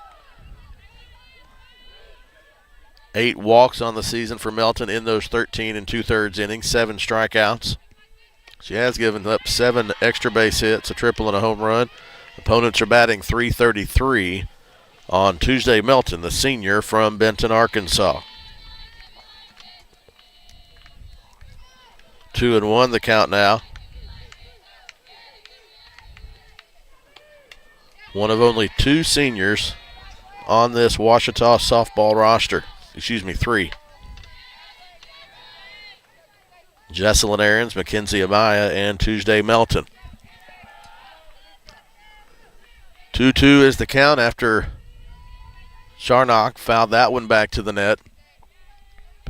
8 walks on the season for Melton in those 13 2/3 innings, 7 strikeouts. She has given up 7 extra base hits, a triple and a home run. Opponents are batting .333 on Tuesday. Melton, the senior from Benton, Arkansas. 2-1 the count now. One of only 2 seniors on this Ouachita softball roster. 3. Jesselyn Aarons, Mackenzie Amaya, and Tuesday Melton. 2-2 is the count after Charnock fouled that one back to the net.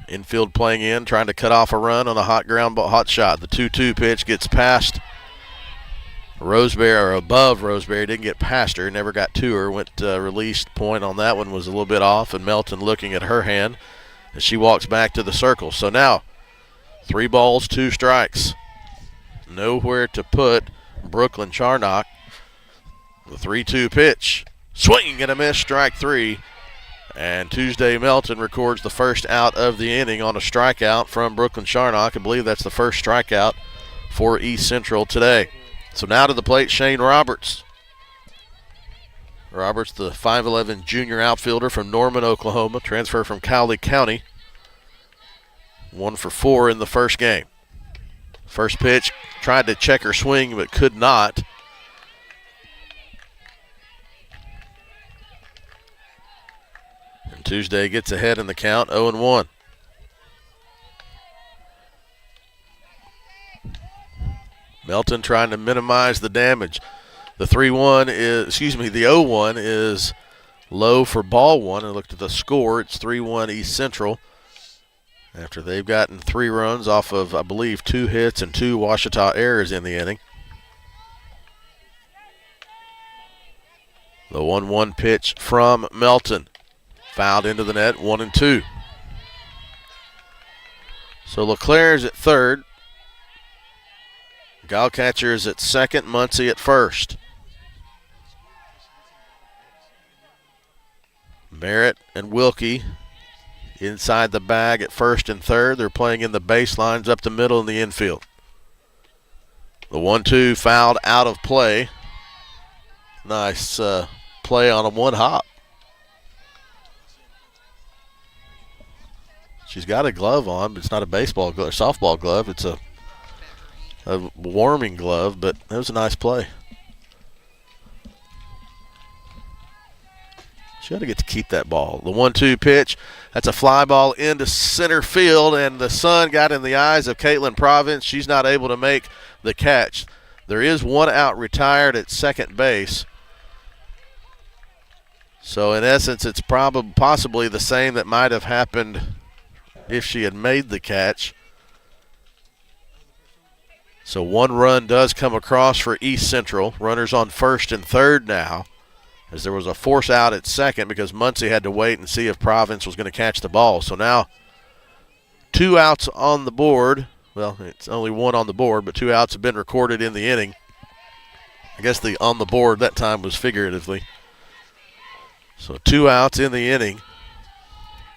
Infield playing in, trying to cut off a run on a hot ground ball, hot shot. The 2-2 pitch gets past Roseberry, or above Roseberry, didn't get past her, never got to her. Went released point on that one was a little bit off, and Melton looking at her hand as she walks back to the circle. So now 3 balls, 2 strikes. Nowhere to put Brooklyn Charnock. The 3-2 pitch, swing and a miss, strike 3. And Tuesday Melton records the first out of the inning on a strikeout from Brooklyn Charnock. I believe that's the first strikeout for East Central today. So now to the plate, Shane Roberts. Roberts, the 5'11 junior outfielder from Norman, Oklahoma, transfer from Cowley County. 1 for 4 in the first game. First pitch, tried to check her swing but could not. And Tuesday gets ahead in the count, 0-1. Melton trying to minimize the damage. The 0-1 is low for ball 1. I looked at the score. It's 3-1 East Central after they've gotten 3 runs off of, I believe, 2 hits and 2 Ouachita errors in the inning. The 1-1 pitch from Melton. Fouled into the net, 1-2. So LeClaire's at third. Gallcatcher is at second, Muncie at first. Barrett and Wilkie inside the bag at first and third. They're playing in the baselines up the middle in the infield. The 1-2 fouled out of play. Nice play on a 1-hop. She's got a glove on, but it's not a baseball glove or softball glove. It's a warming glove, but that was a nice play. She ought to get to keep that ball. The 1-2 pitch, that's a fly ball into center field, and the sun got in the eyes of Caitlin Province. She's not able to make the catch. There is 1 out retired at second base. So in essence, it's possibly the same that might have happened if she had made the catch. So 1 run does come across for East Central. Runners on first and third now, as there was a force out at second because Muncie had to wait and see if Province was going to catch the ball. So now 2 outs on the board. Well, it's only 1 on the board, but 2 outs have been recorded in the inning. I guess the on the board that time was figuratively. So 2 outs in the inning.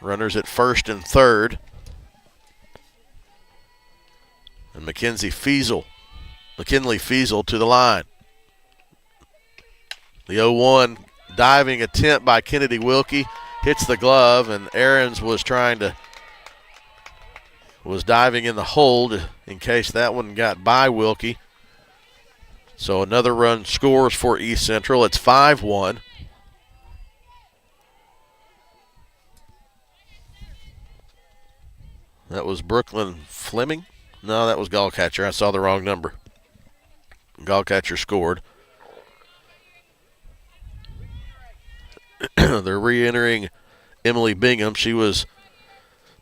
Runners at first and third. And McKinley Feasel to the line. The 0-1 diving attempt by Kennedy Wilkie hits the glove, and Aarons was diving in the hold in case that one got by Wilkie. So another run scores for East Central. It's 5-1. That was Brooklyn Fleming. No, that was Gallcatcher. I saw the wrong number. Gallcatcher scored. They're re-entering Emily Bingham. She was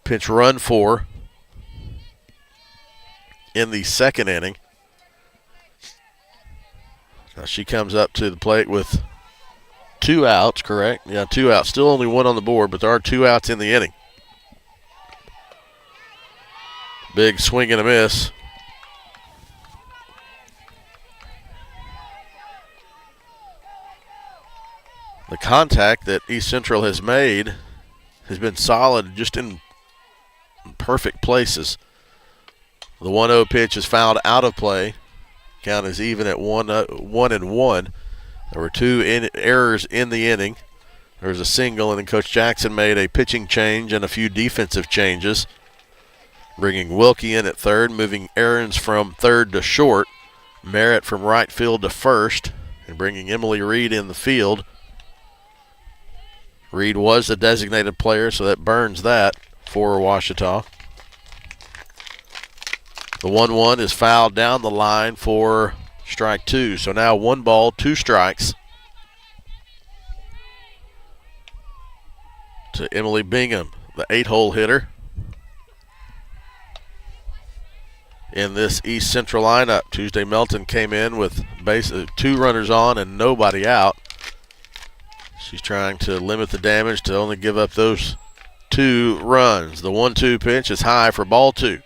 pinch run for in the second inning. Now she comes up to the plate with 2 outs, correct? Yeah, 2 outs. Still only 1 on the board, but there are 2 outs in the inning. Big swing and a miss. The contact that East Central has made has been solid, just in perfect places. The 1-0 pitch is fouled out of play. Count is even at 1-1. There were two errors in the inning. There was a single, and then Coach Jackson made a pitching change and a few defensive changes, bringing Wilkie in at third, moving Aarons from third to short, Merritt from right field to first, and bringing Emily Reed in the field. Reed was the designated player, so that burns that for Ouachita. The 1-1 is fouled down the line for strike two. So now 1 ball, 2 strikes to Emily Bingham, the 8-hole hitter in this East Central lineup. Tuesday Melton came in with 2 runners on and nobody out. She's trying to limit the damage to only give up those 2 runs. The 1-2 pitch is high for ball 2.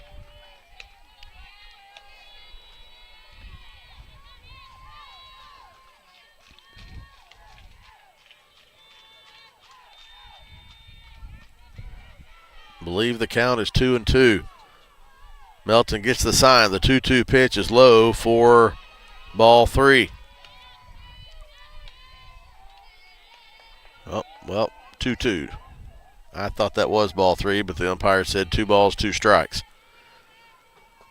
Believe the count is 2-2. Melton gets the sign. The 2-2 pitch is low for ball 3. Oh, well, 2-2. I thought that was ball 3, but the umpire said 2 balls, 2 strikes.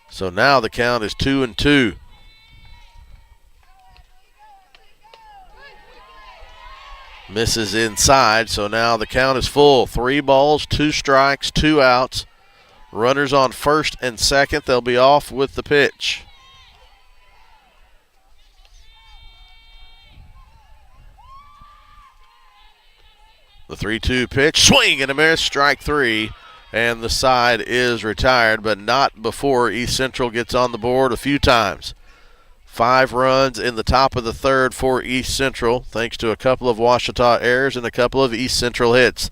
So now the count is 2-2. Misses inside, so now the count is full. 3 balls, 2 strikes, 2 outs. Runners on first and second. They'll be off with the pitch. The 3-2 pitch, swing and a miss, strike 3, and the side is retired, but not before East Central gets on the board a few times. 5 runs in the top of the third for East Central, thanks to a couple of Ouachita errors and a couple of East Central hits.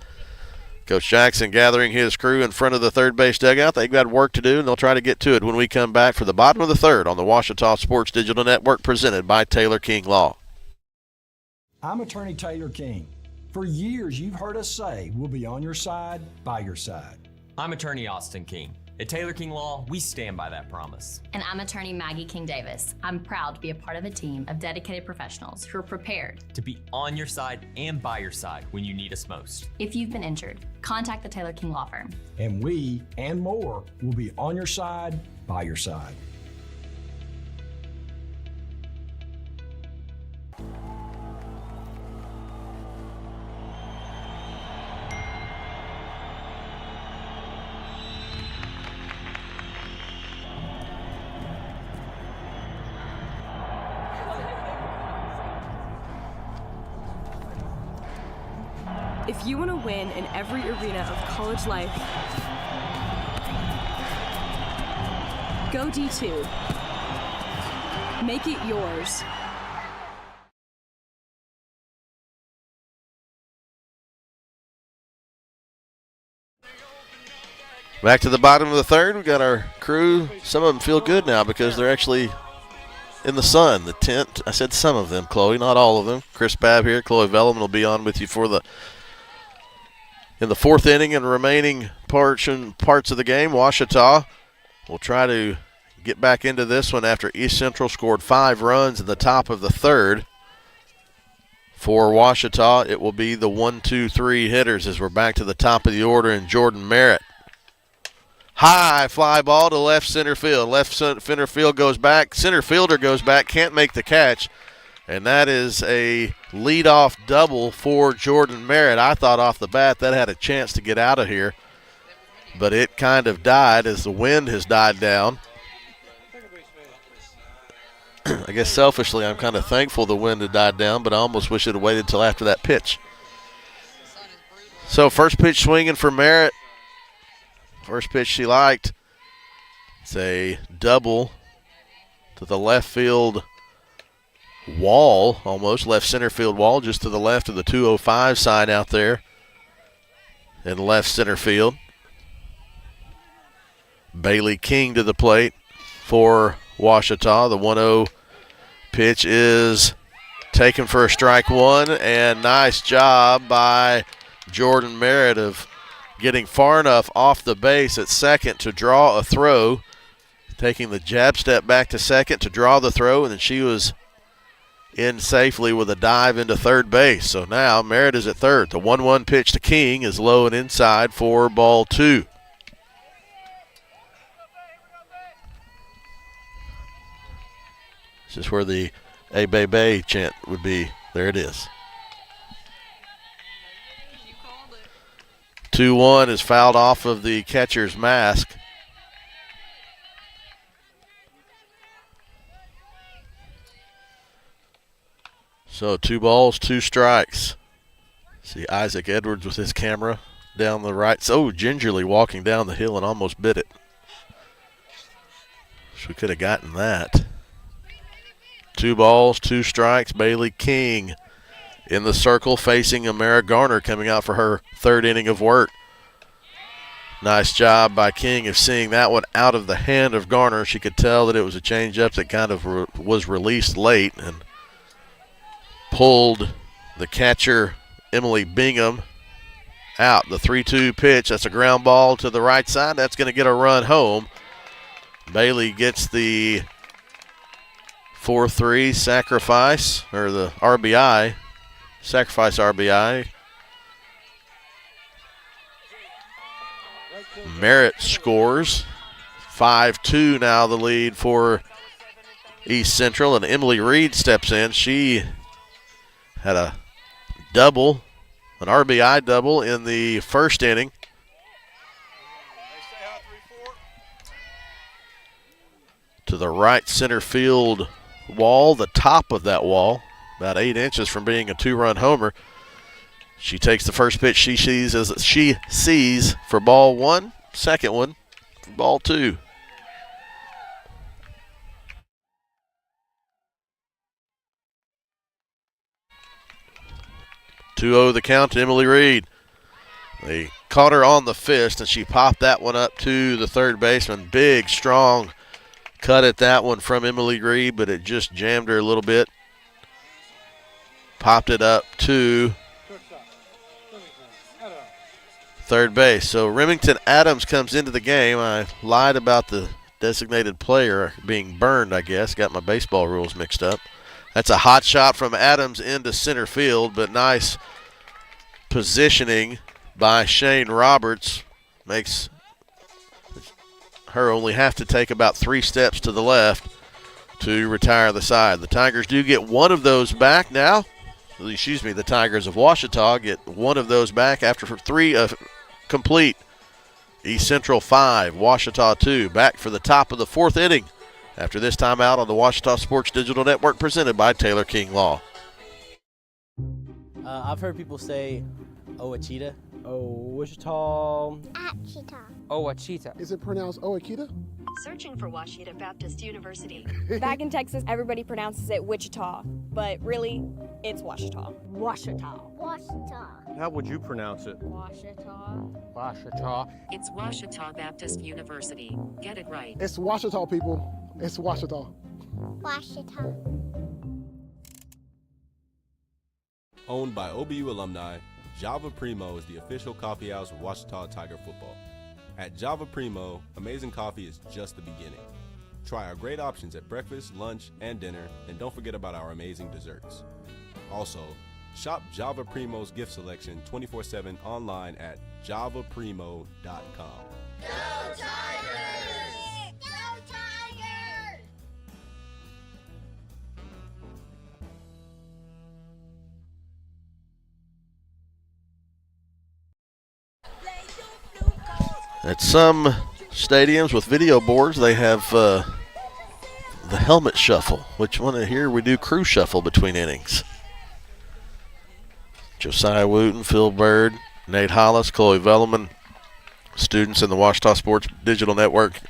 Coach Jackson gathering his crew in front of the third base dugout. They've got work to do, and they'll try to get to it when we come back for the bottom of the third on the Ouachita Sports Digital Network, presented by Taylor King Law. I'm attorney Taylor King. For years, you've heard us say we'll be on your side, by your side. I'm attorney Austin King. At Taylor King Law, we stand by that promise. And I'm attorney Maggie King Davis. I'm proud to be a part of a team of dedicated professionals who are prepared to be on your side and by your side when you need us most. If you've been injured, contact the Taylor King Law Firm. And we, and more, will be on your side, by your side. If you want to win in every arena of college life, go D2. Make it yours. Back to the bottom of the third. We've got our crew. Some of them feel good now because they're actually in the sun. The tent, I said some of them, Chloe, not all of them. Chris Babb here. Chloe Vellum will be on with you for in the 4th inning and remaining parts of the game. Ouachita will try to get back into this one after East Central scored 5 runs in the top of the third. For Ouachita, it will be the 1-2-3 hitters as we're back to the top of the order, and Jordan Merritt. High fly ball to left center field. Left center field goes back. Center fielder goes back, can't make the catch. And that is a leadoff double for Jordan Merritt. I thought off the bat that had a chance to get out of here, but it kind of died as the wind has died down. I guess selfishly I'm kind of thankful the wind had died down, but I almost wish it had waited until after that pitch. So first pitch swinging for Merritt. First pitch she liked. It's a double to the left field wall, almost left center field wall, just to the left of the 205 sign out there in left center field. Bailey King to the plate for Ouachita. The 1-0 pitch is taken for a strike 1, and nice job by Jordan Merritt of getting far enough off the base at second to draw a throw, taking the jab step back to second to draw the throw, and then she was in safely with a dive into third base. So now Merritt is at third. The 1-1 pitch to King is low and inside for ball 2. This is where the "A Bay Bay" chant would be. There it is. 2-1 is fouled off of the catcher's mask. So 2 balls, 2 strikes. See Isaac Edwards with his camera down the right. So gingerly walking down the hill and almost bit it. Wish we could have gotten that. 2 balls, 2 strikes. Bailey King in the circle facing Amara Garner coming out for her 3rd inning of work. Nice job by King of seeing that one out of the hand of Garner. She could tell that it was a changeup that kind of was released late and pulled the catcher, Emily Bingham, out. The 3-2 pitch, that's a ground ball to the right side. That's going to get a run home. Bailey gets the 4-3 sacrifice, or the RBI, sacrifice RBI. Merritt scores. 5-2 now the lead for East Central, and Emily Reed steps in. She had a double, an RBI double in the 1st inning. To the right center field wall, the top of that wall, about 8 inches from being a 2-run homer. She takes the first pitch she sees for ball 1, second one for ball 2. The count to Emily Reed. They caught her on the fist, and she popped that one up to the third baseman. Big, strong cut at that one from Emily Reed, but it just jammed her a little bit. Popped it up to third base. So Remington Adams comes into the game. I lied about the designated player being burned, I guess. Got my baseball rules mixed up. That's a hot shot from Adams into center field, but nice positioning by Shane Roberts. Makes her only have to take about 3 steps to the left to retire the side. The Tigers do get one of those back now. The Tigers of Ouachita get one of those back after 3 complete. East Central 5, Ouachita 2. Back for the top of the 4th inning after this timeout on the Ouachita Sports Digital Network presented by Taylor King Law. I've heard people say Ouachita. Ouachita. Achita. Ouachita. Is it pronounced Ouachita? Searching for Ouachita Baptist University. Back in Texas, everybody pronounces it Wichita, but really, it's Ouachita. Ouachita. Ouachita. How would you pronounce it? Ouachita. Ouachita. It's Ouachita Baptist University. Get it right. It's Ouachita, people. It's Ouachita. Ouachita. Owned by OBU alumni, Java Primo is the official coffee house of Ouachita Tiger football. At Java Primo, amazing coffee is just the beginning. Try our great options at breakfast, lunch, and dinner, and don't forget about our amazing desserts. Also, shop Java Primo's gift selection 24/7 online at javaprimo.com. Go Tigers! Go Tigers! At some stadiums with video boards, they have the helmet shuffle, which here we do crew shuffle between innings. Josiah Wooten, Phil Bird, Nate Hollis, Chloe Velleman, students in the Ouachita Sports Digital Network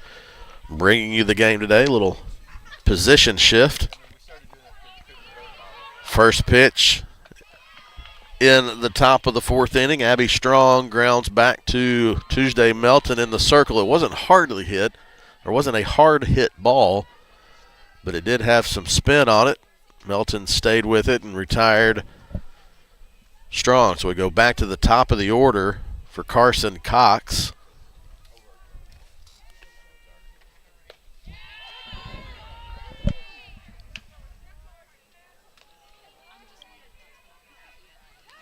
bringing you the game today. Little position shift. First pitch in the top of the 4th inning. Abby Strong grounds back to Tuesday Melton in the circle. It wasn't hardly hit. There wasn't a hard hit ball, but it did have some spin on it. Melton stayed with it and retired Strong. So we go back to the top of the order for Carson Cox.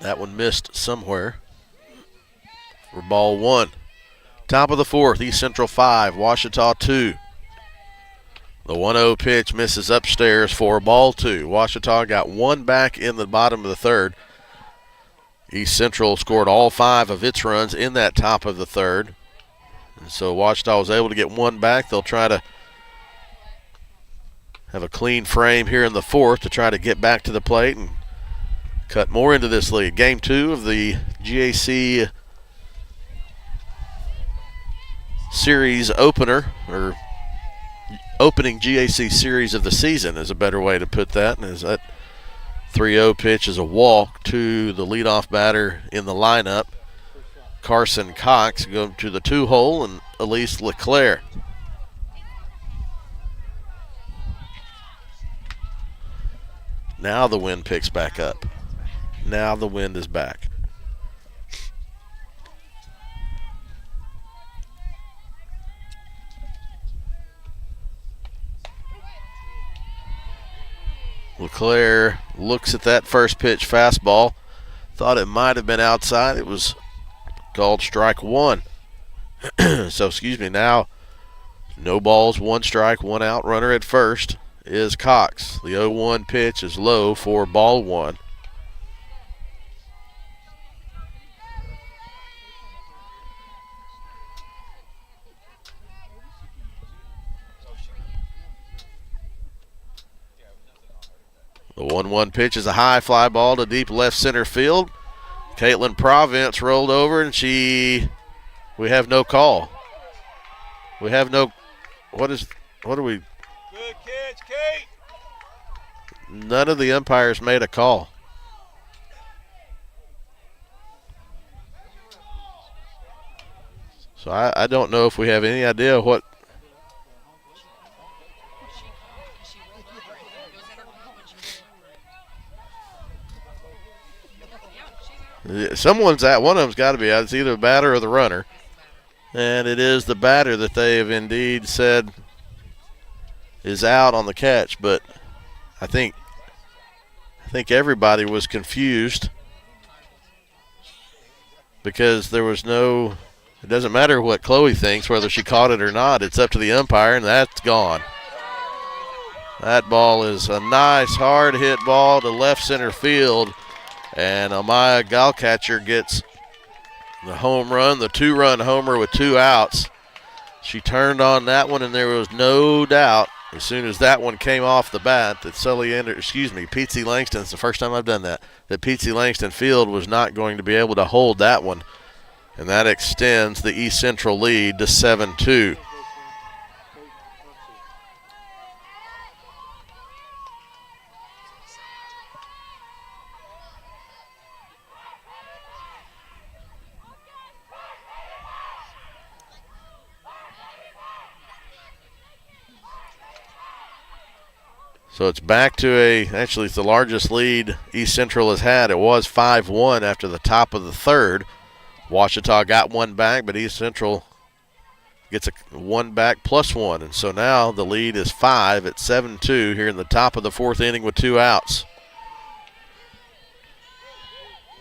That one missed somewhere. For ball one. Top of the fourth, East Central 5, Ouachita 2. The 1-0 pitch misses upstairs for ball two. Ouachita got one back in the bottom of the third. East Central scored all 5 of its runs in that top of the third. And so Ouachita was able to get one back. They'll try to have a clean frame here in the fourth to try to get back to the plate and cut more into this lead. Game 2 of the GAC Series Opener, or opening GAC Series of the season is a better way to put that. And as that 3-0 pitch is a walk to the leadoff batter in the lineup, Carson Cox, go to the 2-hole, and Elise LeClaire. Now the wind picks back up. Now the wind is back. LeClaire looks at that first pitch fastball. Thought it might have been outside. It was called strike one. So, excuse me, now no balls, 1 strike, 1 out. Runner at first is Cox. The 0-1 pitch is low for ball one. The 1-1 pitch is a high fly ball to deep left center field. Caitlin Province rolled over, and we have no call. We have no, what are we? Good catch, Kate. None of the umpires made a call. So I don't know if we have any idea what. Someone's at, one of them's got to be out. It's either the batter or the runner. And it is the batter that they have indeed said is out on the catch. But I think everybody was confused because there was no, it doesn't matter what Chloe thinks, whether she caught it or not. It's up to the umpire, and that's gone. That ball is a nice hard hit ball to left center field. And Amaya Galcatcher gets the home run, the 2-run homer with 2 outs. She turned on that one, and there was no doubt as soon as that one came off the bat that Pete Langston, it's the first time I've done that Pete Langston Field was not going to be able to hold that one. And that extends the East Central lead to 7-2. So it's back to actually it's the largest lead East Central has had. It was 5-1 after the top of the third. Ouachita got one back, but East Central gets a one back plus one. And so now the lead is 5 at 7-2 here in the top of the fourth inning with 2 outs.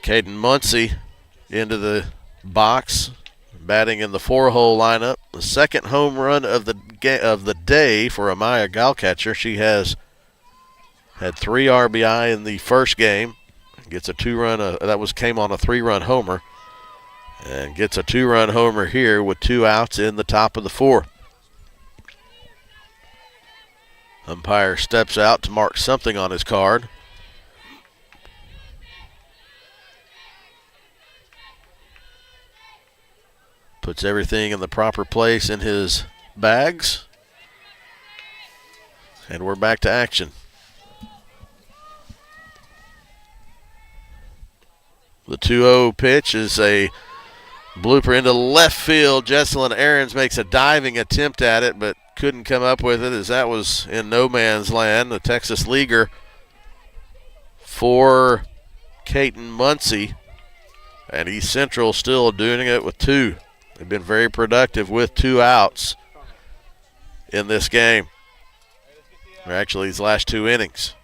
Caden Muncie into the box, batting in the 4-hole lineup. The second home run of the day for Amaya Galcatcher. She has had 3 RBI in the first game. Gets a 2-run, came on a 3-run homer. And gets a 2-run homer here with 2 outs in the top of the fourth. Umpire steps out to mark something on his card. Puts everything in the proper place in his bags. And we're back to action. The 2-0 pitch is a blooper into left field. Jesselyn Ahrens makes a diving attempt at it, but couldn't come up with it as that was in no man's land. The Texas leaguer for Caden Muncie And East Central still doing it with 2. They've been very productive with 2 outs in this game. Or actually, these last 2 innings.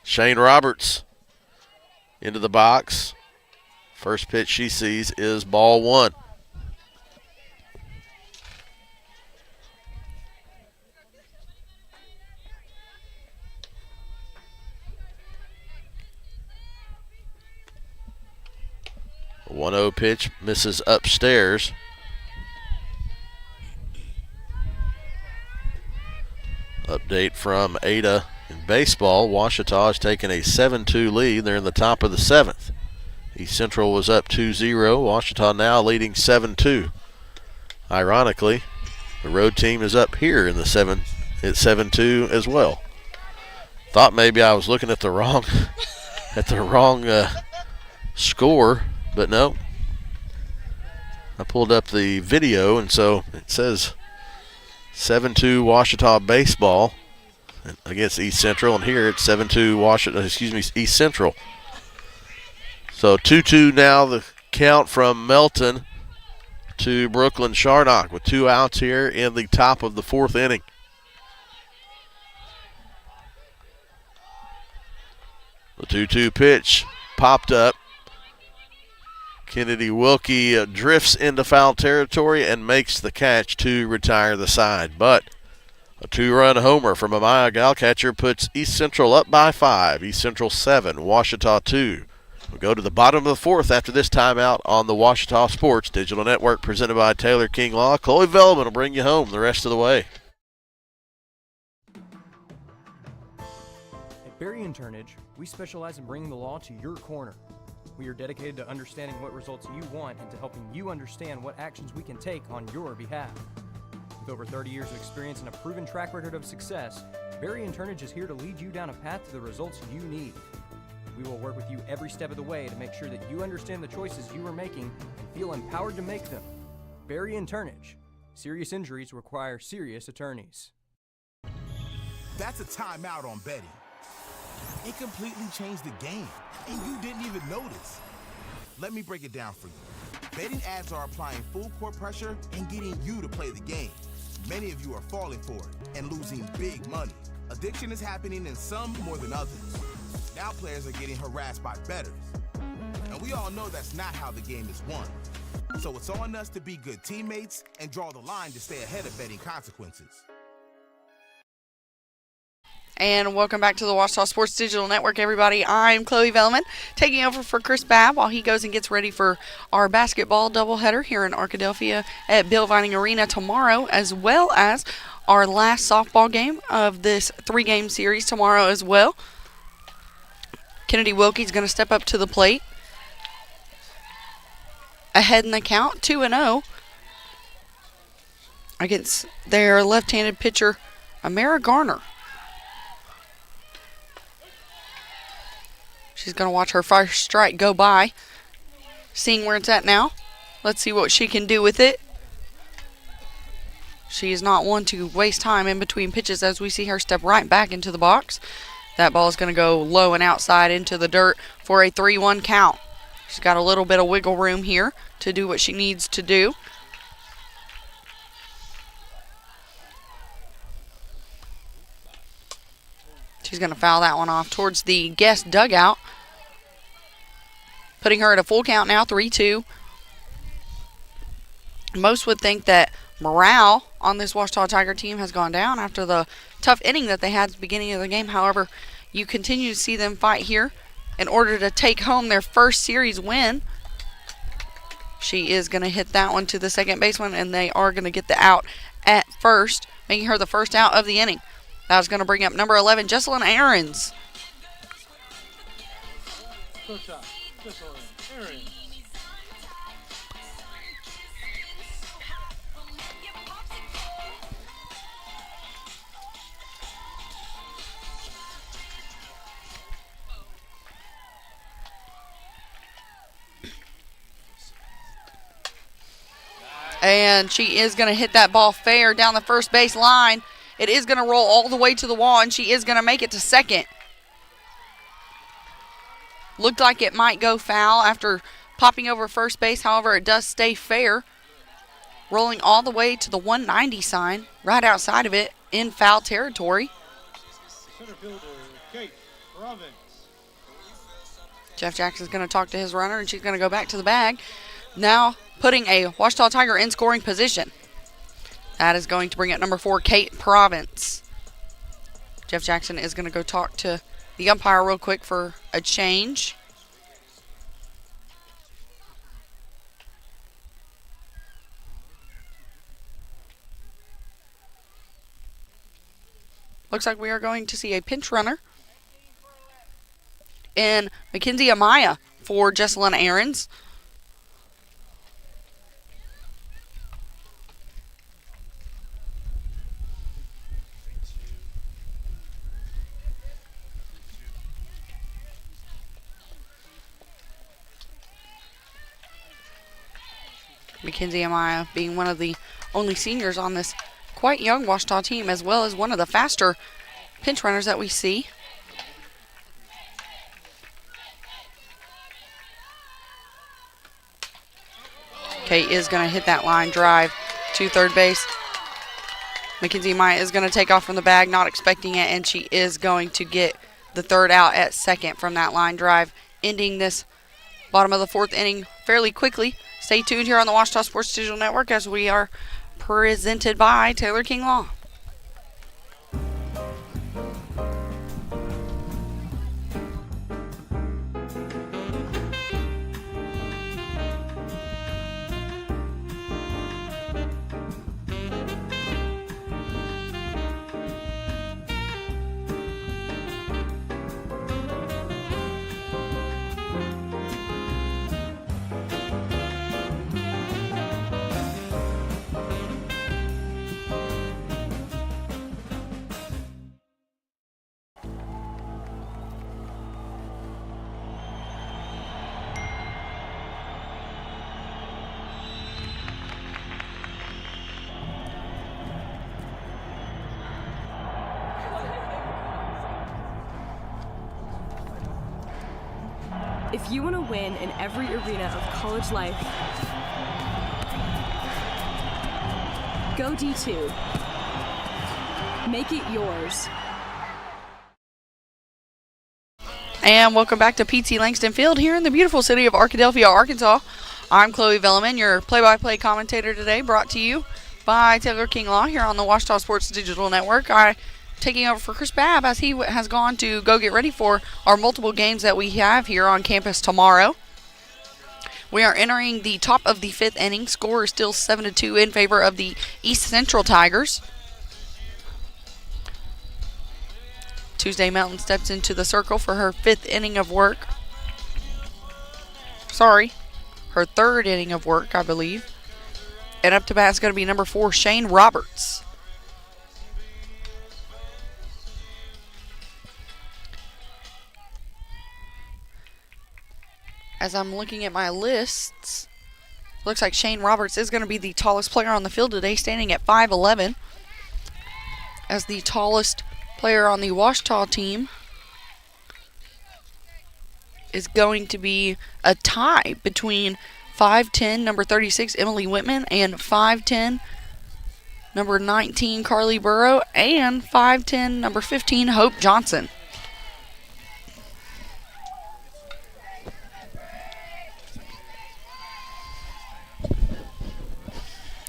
Shane Roberts into the box. First pitch she sees is ball 1. A 1-0 pitch misses upstairs. Update from Ada in baseball. Ouachita has taken a 7-2 lead. They're in the top of the 7th. East Central was up 2-0. Ouachita now leading 7-2. Ironically, the road team is up here in the 7-2 as well. Thought maybe I was looking at the wrong score, but no. I pulled up the video, and so it says 7-2 Ouachita baseball against East Central, and here it's 7-2 East Central. So 2-2 now the count from Melton to Brooklyn Sharnock with 2 outs here in the top of the 4th inning. The 2-2 pitch popped up. Kennedy Wilkie drifts into foul territory and makes the catch to retire the side. But a 2-run homer from Amaya Galcatcher puts East Central up by 5. East Central 7, Ouachita 2. We'll go to the bottom of the 4th after this timeout on the Ouachita Sports Digital Network presented by Taylor King Law. Chloe Velleman will bring you home the rest of the way. At Berry & Turnage, we specialize in bringing the law to your corner. We are dedicated to understanding what results you want and to helping you understand what actions we can take on your behalf. With over 30 years of experience and a proven track record of success, Berry & Turnage is here to lead you down a path to the results you need. We will work with you every step of the way to make sure that you understand the choices you are making and feel empowered to make them. Berry & Turnage. Serious injuries require serious attorneys. That's a timeout on betting. It completely changed the game, and you didn't even notice. Let me break it down for you. Betting ads are applying full court pressure and getting you to play the game. Many of you are falling for it and losing big money. Addiction is happening in some more than others. Now players are getting harassed by bettors. And we all know that's not how the game is won. So it's on us to be good teammates and draw the line to stay ahead of betting consequences. And welcome back to the Ouachita Sports Digital Network, everybody. I'm Chloe Velleman, taking over for Chris Babb while he goes and gets ready for our basketball doubleheader here in Arkadelphia at Bill Vining Arena tomorrow, as well as our last softball game of this 3-game series tomorrow as well. Kennedy Wilkie's going to step up to the plate. Ahead in the count, 2-0, against their left-handed pitcher, Amara Garner. She's going to watch her first strike go by. Seeing where it's at now. Let's see what she can do with it. She is not one to waste time in between pitches as we see her step right back into the box. That ball is going to go low and outside into the dirt for a 3-1 count. She's got a little bit of wiggle room here to do what she needs to do. She's going to foul that one off towards the guest dugout, putting her at a full count now, 3-2. Most would think that morale on this Ouachita Tiger team has gone down after the tough inning that they had at the beginning of the game. However, you continue to see them fight here in order to take home their first series win. She is going to hit that one to the second baseman, and they are going to get the out at first, making her the first out of the inning. That was going to bring up number 11, Jesselyn Aarons. Good shot. Jesselyn Aarons. And she is going to hit that ball fair down the first base line. It is going to roll all the way to the wall, and she is going to make it to second. Looked like it might go foul after popping over first base. However, it does stay fair. Rolling all the way to the 190 sign, right outside of it in foul territory. Center fielder, Kate Robbins. Jeff Jackson's going to talk to his runner, and she's going to go back to the bag. Now putting a Ouachita Tiger in scoring position. That is going to bring up number 4, Kate Province. Jeff Jackson is going to go talk to the umpire real quick for a change. Looks like we are going to see a pinch runner in Mackenzie Amaya for Jesselyn Aarons. Mackenzie Amaya being one of the only seniors on this quite young Ouachita team, as well as one of the faster pinch runners that we see. Kate is going to hit that line drive to third base. Mackenzie Amaya is going to take off from the bag, not expecting it, and she is going to get the third out at second from that line drive, ending this bottom of the fourth inning fairly quickly. Stay tuned here on the Ouachita Sports Digital Network as we are presented by Taylor King Law. If you want to win in every arena of college life, go D2. Make it yours. And welcome back to PT Langston Field here in the beautiful city of Arkadelphia, Arkansas. I'm Chloe Velleman, your play-by-play commentator today, brought to you by Taylor King Law here on the Ouachita Sports Digital Network. Taking over for Chris Babb as he has gone to go get ready for our multiple games that we have here on campus tomorrow. We are entering the top of the fifth inning. Score is still 7-2 in favor of the East Central Tigers. Tuesday Mountain steps into the circle for her fifth inning of work. Her third inning of work, I believe. And up to bat is going to be number 4, Shane Roberts. As I'm looking at my lists, looks like Shane Roberts is going to be the tallest player on the field today, standing at 5'11", as the tallest player on the Ouachita team is going to be a tie between 5'10", number 36, Emily Whitman, and 5'10", number 19, Carly Burrow, and 5'10", number 15, Hope Johnson.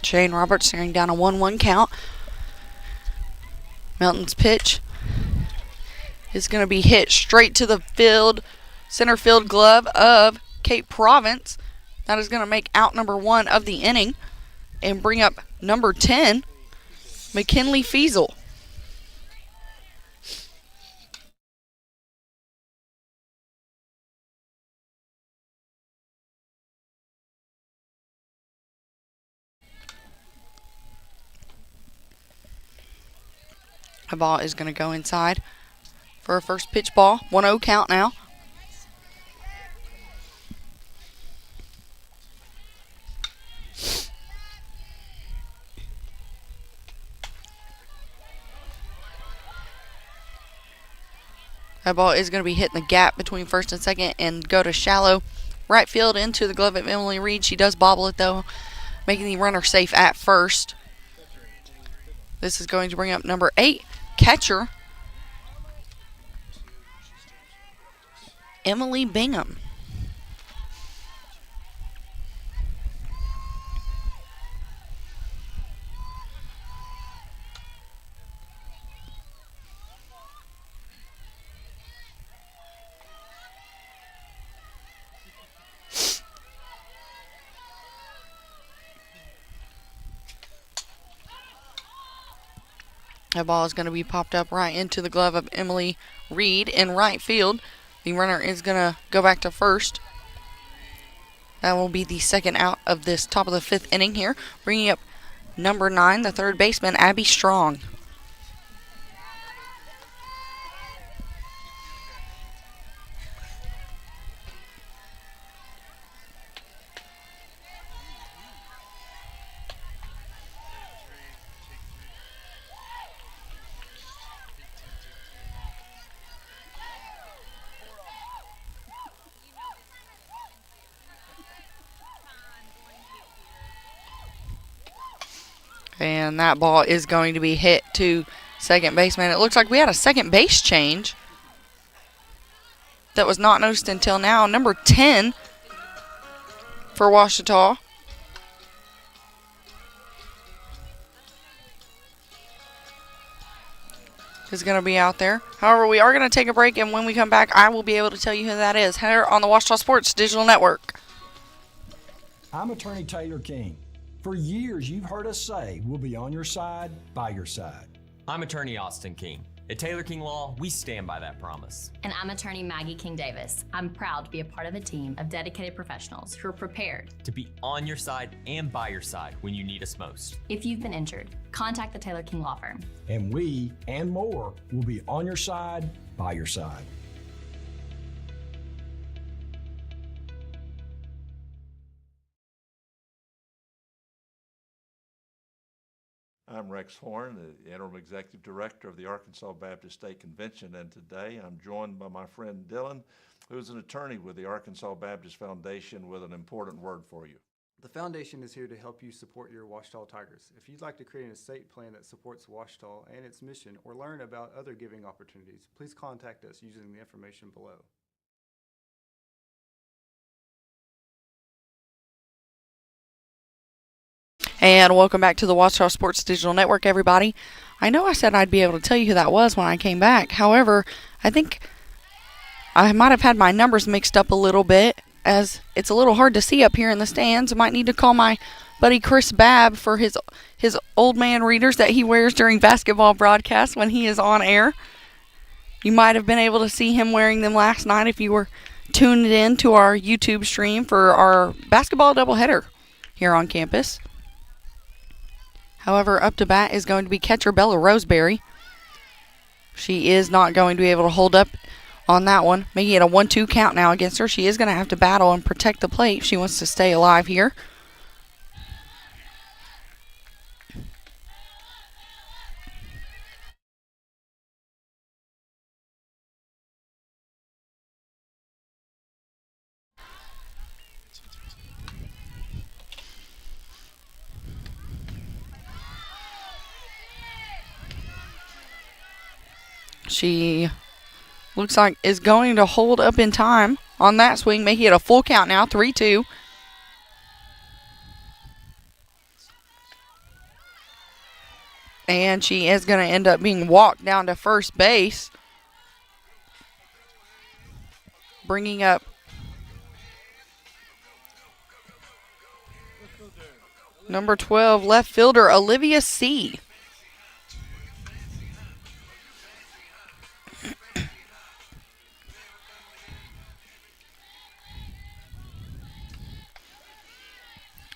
Shane Roberts staring down a 1-1 count. Mountain's pitch is going to be hit straight to the center field glove of Kate Province. That is going to make out number 1 of the inning and bring up number 10, McKinley Fiesel. The ball is going to go inside for a first pitch ball. 1-0 count now. That ball is going to be hitting the gap between first and second and go to shallow right field into the glove of Emily Reed. She does bobble it, though, making the runner safe at first. This is going to bring up number 8, catcher, Emily Bingham. That ball is going to be popped up right into the glove of Emily Reed in right field. The runner is going to go back to first. That will be the second out of this top of the 5th inning here. Bringing up number 9, the third baseman, Abby Strong. And that ball is going to be hit to second baseman. It looks like we had a second base change that was not noticed until now. Number 10 for Ouachita. Is going to be out there. However, we are going to take a break, and when we come back, I will be able to tell you who that is here on the Ouachita Sports Digital Network. I'm attorney Taylor King. For years, you've heard us say we'll be on your side, by your side. I'm attorney Austin King. At Taylor King Law, we stand by that promise. And I'm attorney Maggie King Davis. I'm proud to be a part of a team of dedicated professionals who are prepared to be on your side and by your side when you need us most. If you've been injured, contact the Taylor King Law Firm. And we, and more, will be on your side, by your side. I'm Rex Horn, the Interim Executive Director of the Arkansas Baptist State Convention, and today I'm joined by my friend Dylan, who's an attorney with the Arkansas Baptist Foundation with an important word for you. The foundation is here to help you support your Ouachita Tigers. If you'd like to create an estate plan that supports Ouachita and its mission or learn about other giving opportunities, please contact us using the information below. And welcome back to the Ouachita Sports Digital Network, everybody. I know I said I'd be able to tell you who that was when I came back. However, I think I might have had my numbers mixed up a little bit, as it's a little hard to see up here in the stands. I might need to call my buddy Chris Babb for his old man readers that he wears during basketball broadcasts when he is on air. You might have been able to see him wearing them last night if you were tuned in to our YouTube stream for our basketball doubleheader here on campus. However, up to bat is going to be catcher Bella Roseberry. She is not going to be able to hold up on that one, making it a 1-2 count now against her. She is going to have to battle and protect the plate if she wants to stay alive here. She looks like is going to hold up in time on that swing, making it a full count now, 3-2. And she is going to end up being walked down to first base, bringing up number 12 left fielder Olivia C.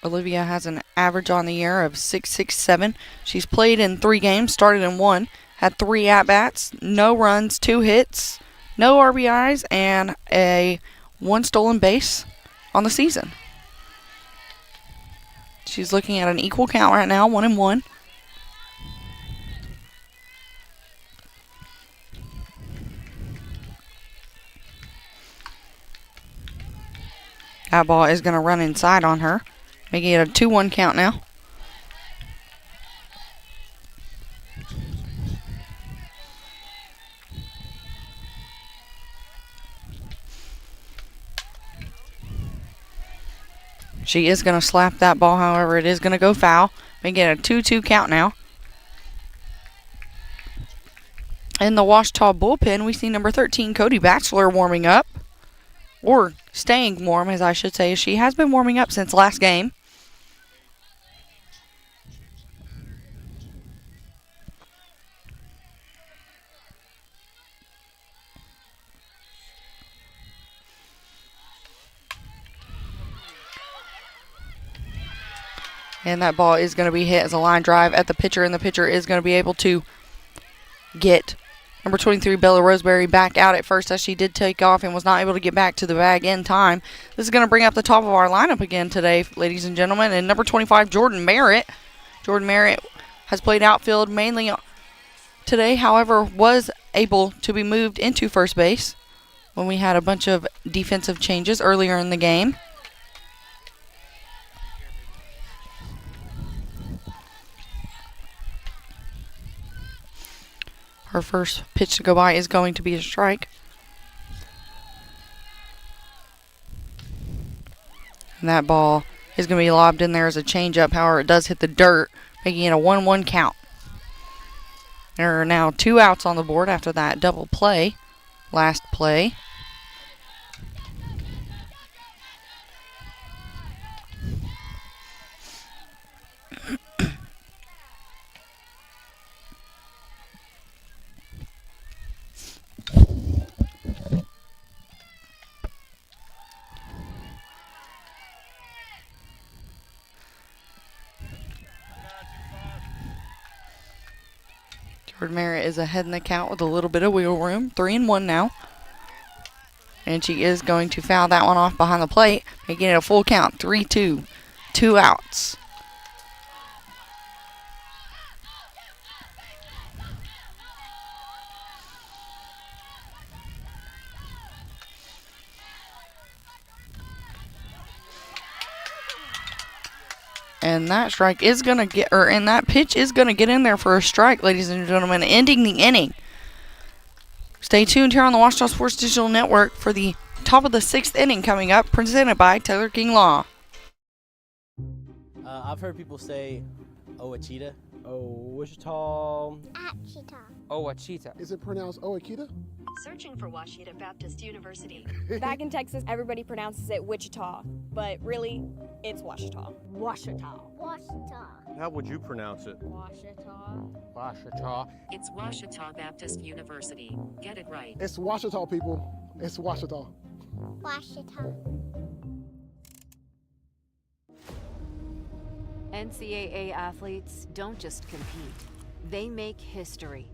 Olivia has an average on the year of .667. She's played in 3 games, started in 1, had 3 at-bats, no runs, 2 hits, no RBIs, and a 1 stolen base on the season. She's looking at an equal count right now, 1-1. That ball is going to run inside on her, making it a 2-1 count now. She is going to slap that ball, however, it is going to go foul, making it a 2-2 count now. In the Ouachita bullpen, we see number 13, Cody Batchelor, warming up. Or staying warm, as I should say. She has been warming up since last game. And that ball is going to be hit as a line drive at the pitcher, and the pitcher is going to be able to get number 23, Bella Roseberry, back out at first as she did take off and was not able to get back to the bag in time. This is going to bring up the top of our lineup again today, ladies and gentlemen. And number 25, Jordan Merritt. Jordan Merritt has played outfield mainly today, however, was able to be moved into first base when we had a bunch of defensive changes earlier in the game. Her first pitch to go by is going to be a strike. And that ball is going to be lobbed in there as a changeup. However, it does hit the dirt, making it a 1-1 count. There are now 2 outs on the board after that double play. Last play. Jordan Merritt is ahead in the count with a little bit of wheel room. 3-1 now. And she is going to foul that one off behind the plate, making it a full count. 3-2. 2 outs. And that strike is going to get, and that pitch is going to get in there for a strike, ladies and gentlemen, ending the inning. Stay tuned here on the Ouachita Sports Digital Network for the top of the 6th inning coming up, presented by Taylor King Law. I've heard people say Ouachita. Ouachita. Achita. Ouachita. Is it pronounced Ouachita? Searching for Ouachita Baptist University. Back in Texas, everybody pronounces it Wichita, but really, it's Ouachita. Ouachita. Ouachita. How would you pronounce it? Ouachita. Ouachita. It's Ouachita Baptist University. Get it right. It's Ouachita, people. It's Ouachita. Ouachita. NCAA athletes don't just compete, they make history.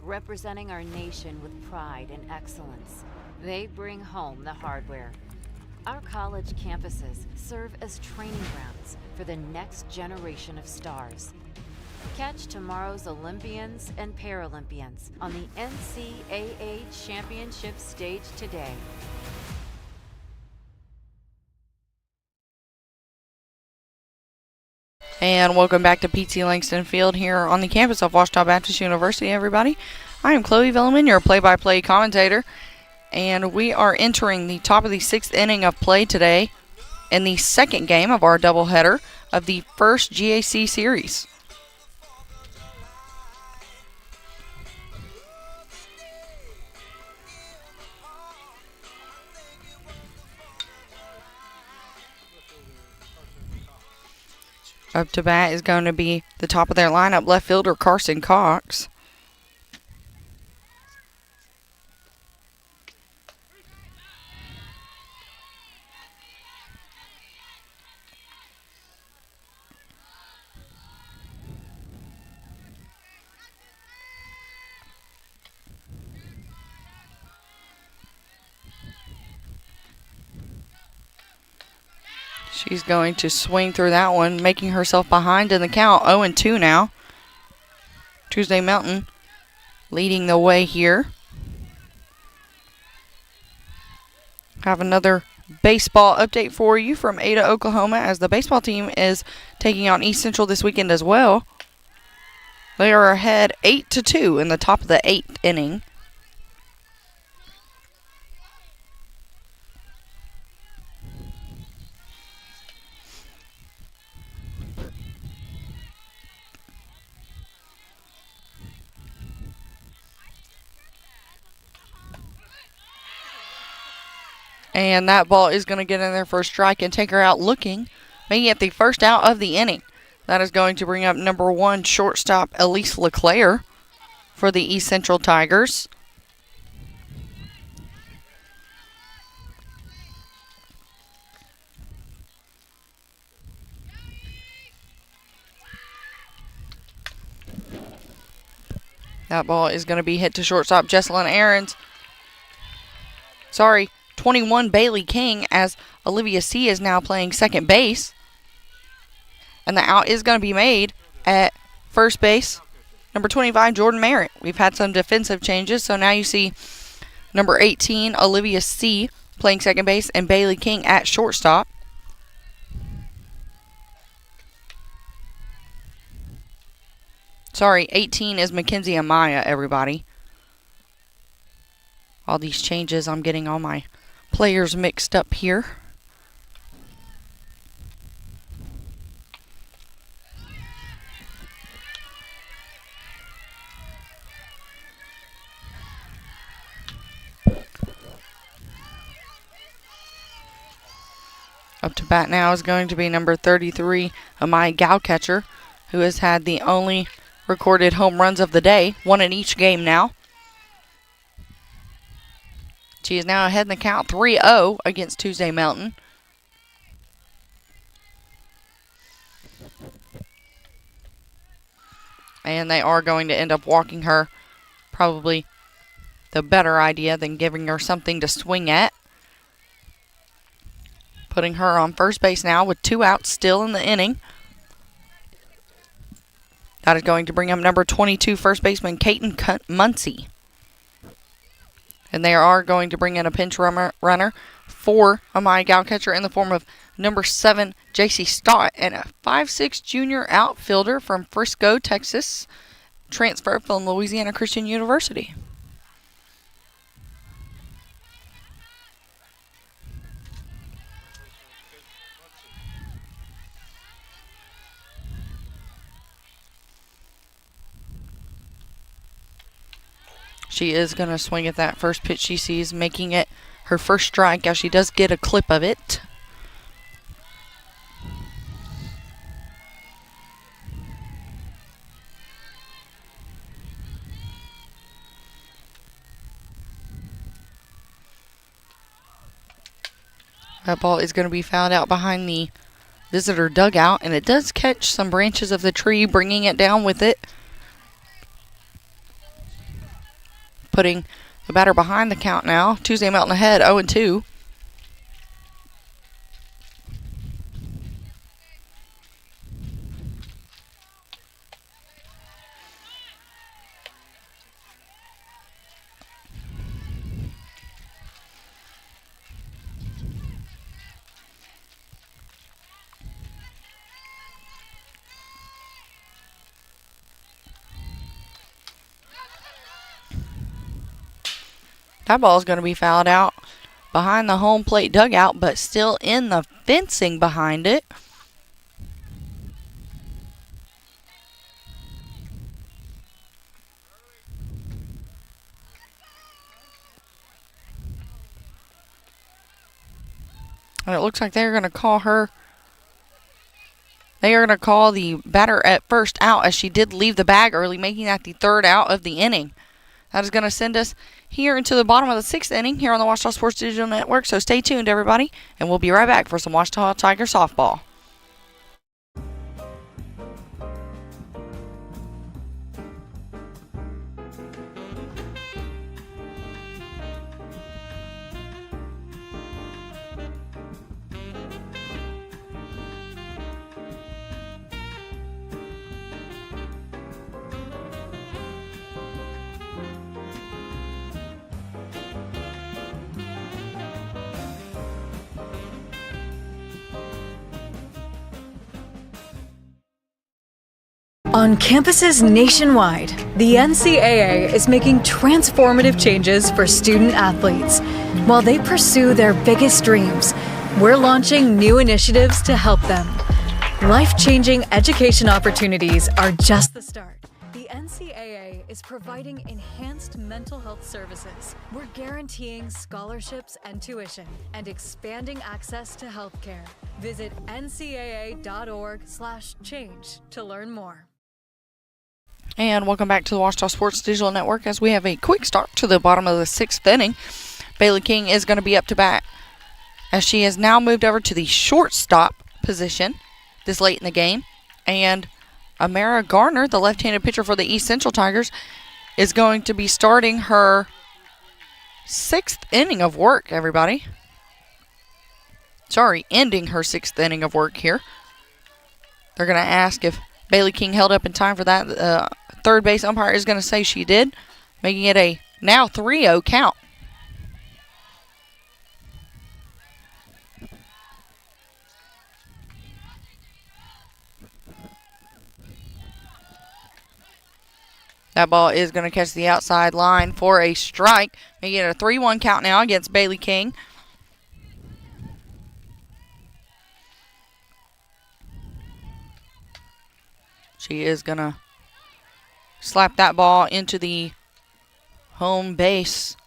Representing our nation with pride and excellence, they bring home the hardware. Our college campuses serve as training grounds for the next generation of stars. Catch tomorrow's Olympians and Paralympians on the NCAA Championship stage today. And welcome back to PT Langston Field here on the campus of Ouachita Baptist University, everybody. I am Chloe Velleman, your play-by-play commentator, and we are entering the top of the 6th inning of play today in the second game of our doubleheader of the first GAC Series. Up to bat is going to be the top of their lineup, left fielder Carson Cox. She's going to swing through that one, making herself behind in the count. 0-2 now. Tuesday Mountain leading the way here. Have another baseball update for you from Ada, Oklahoma, as the baseball team is taking on East Central this weekend as well. They are ahead 8-2 in the top of the 8th inning. And that ball is going to get in there for a strike and take her out looking, making it the first out of the inning. That is going to bring up number 1 shortstop Elise LeClaire for the East Central Tigers. That ball is going to be hit to shortstop Jesselyn Aarons. 21 Bailey King, as Olivia C. is now playing second base. And the out is going to be made at first base. Number 25, Jordan Merritt. We've had some defensive changes, so now you see number 18, Olivia C. playing second base, and Bailey King at shortstop. Sorry, 18 is Mackenzie Amaya, everybody. All these changes, I'm getting all my players mixed up here. Up to bat now is going to be number 33, Amaya Gowcatcher, who has had the only recorded home runs of the day, one in each game now. She is now ahead in the count 3-0 against Tuesday Mountain. And they are going to end up walking her. Probably the better idea than giving her something to swing at. Putting her on first base now with 2 outs still in the inning. That is going to bring up number 22 first baseman Caton Muncie. And they are going to bring in a pinch runner for Amaya Gowcatcher in the form of number 7, J.C. Stott, and a 5'6" junior outfielder from Frisco, Texas, transferred from Louisiana Christian University. She is going to swing at that first pitch she sees, making it her first strike, as she does get a clip of it. That ball is going to be fouled out behind the visitor dugout, and it does catch some branches of the tree, bringing it down with it. Putting the batter behind the count now. Tuesday Mountain ahead, 0-2. That ball is going to be fouled out behind the home plate dugout, but still in the fencing behind it. And it looks like they're going to call her. They are going to call the batter at first out, as she did leave the bag early, making that the 3rd out of the inning. That is going to send us here into the bottom of the 6th inning here on the Ouachita Sports Digital Network. So stay tuned, everybody, and we'll be right back for some Ouachita Tiger softball. On campuses nationwide, the NCAA is making transformative changes for student athletes. While they pursue their biggest dreams, we're launching new initiatives to help them. Life-changing education opportunities are just the start. The NCAA is providing enhanced mental health services. We're guaranteeing scholarships and tuition and expanding access to healthcare. Visit ncaa.org/change to learn more. And welcome back to the Washita Sports Digital Network as we have a quick start to the bottom of the 6th inning. Bailey King is going to be up to bat as she has now moved over to the shortstop position this late in the game. And Amara Garner, the left-handed pitcher for the East Central Tigers, is going to be starting her 6th inning of work, everybody. Sorry, ending her 6th inning of work here. They're going to ask if Bailey King held up in time for that. Third base umpire is going to say she did, making it a now 3-0 count. That ball is going to catch the outside line for a strike, making it a 3-1 count now against Bailey King. She is going to slap that ball into the home base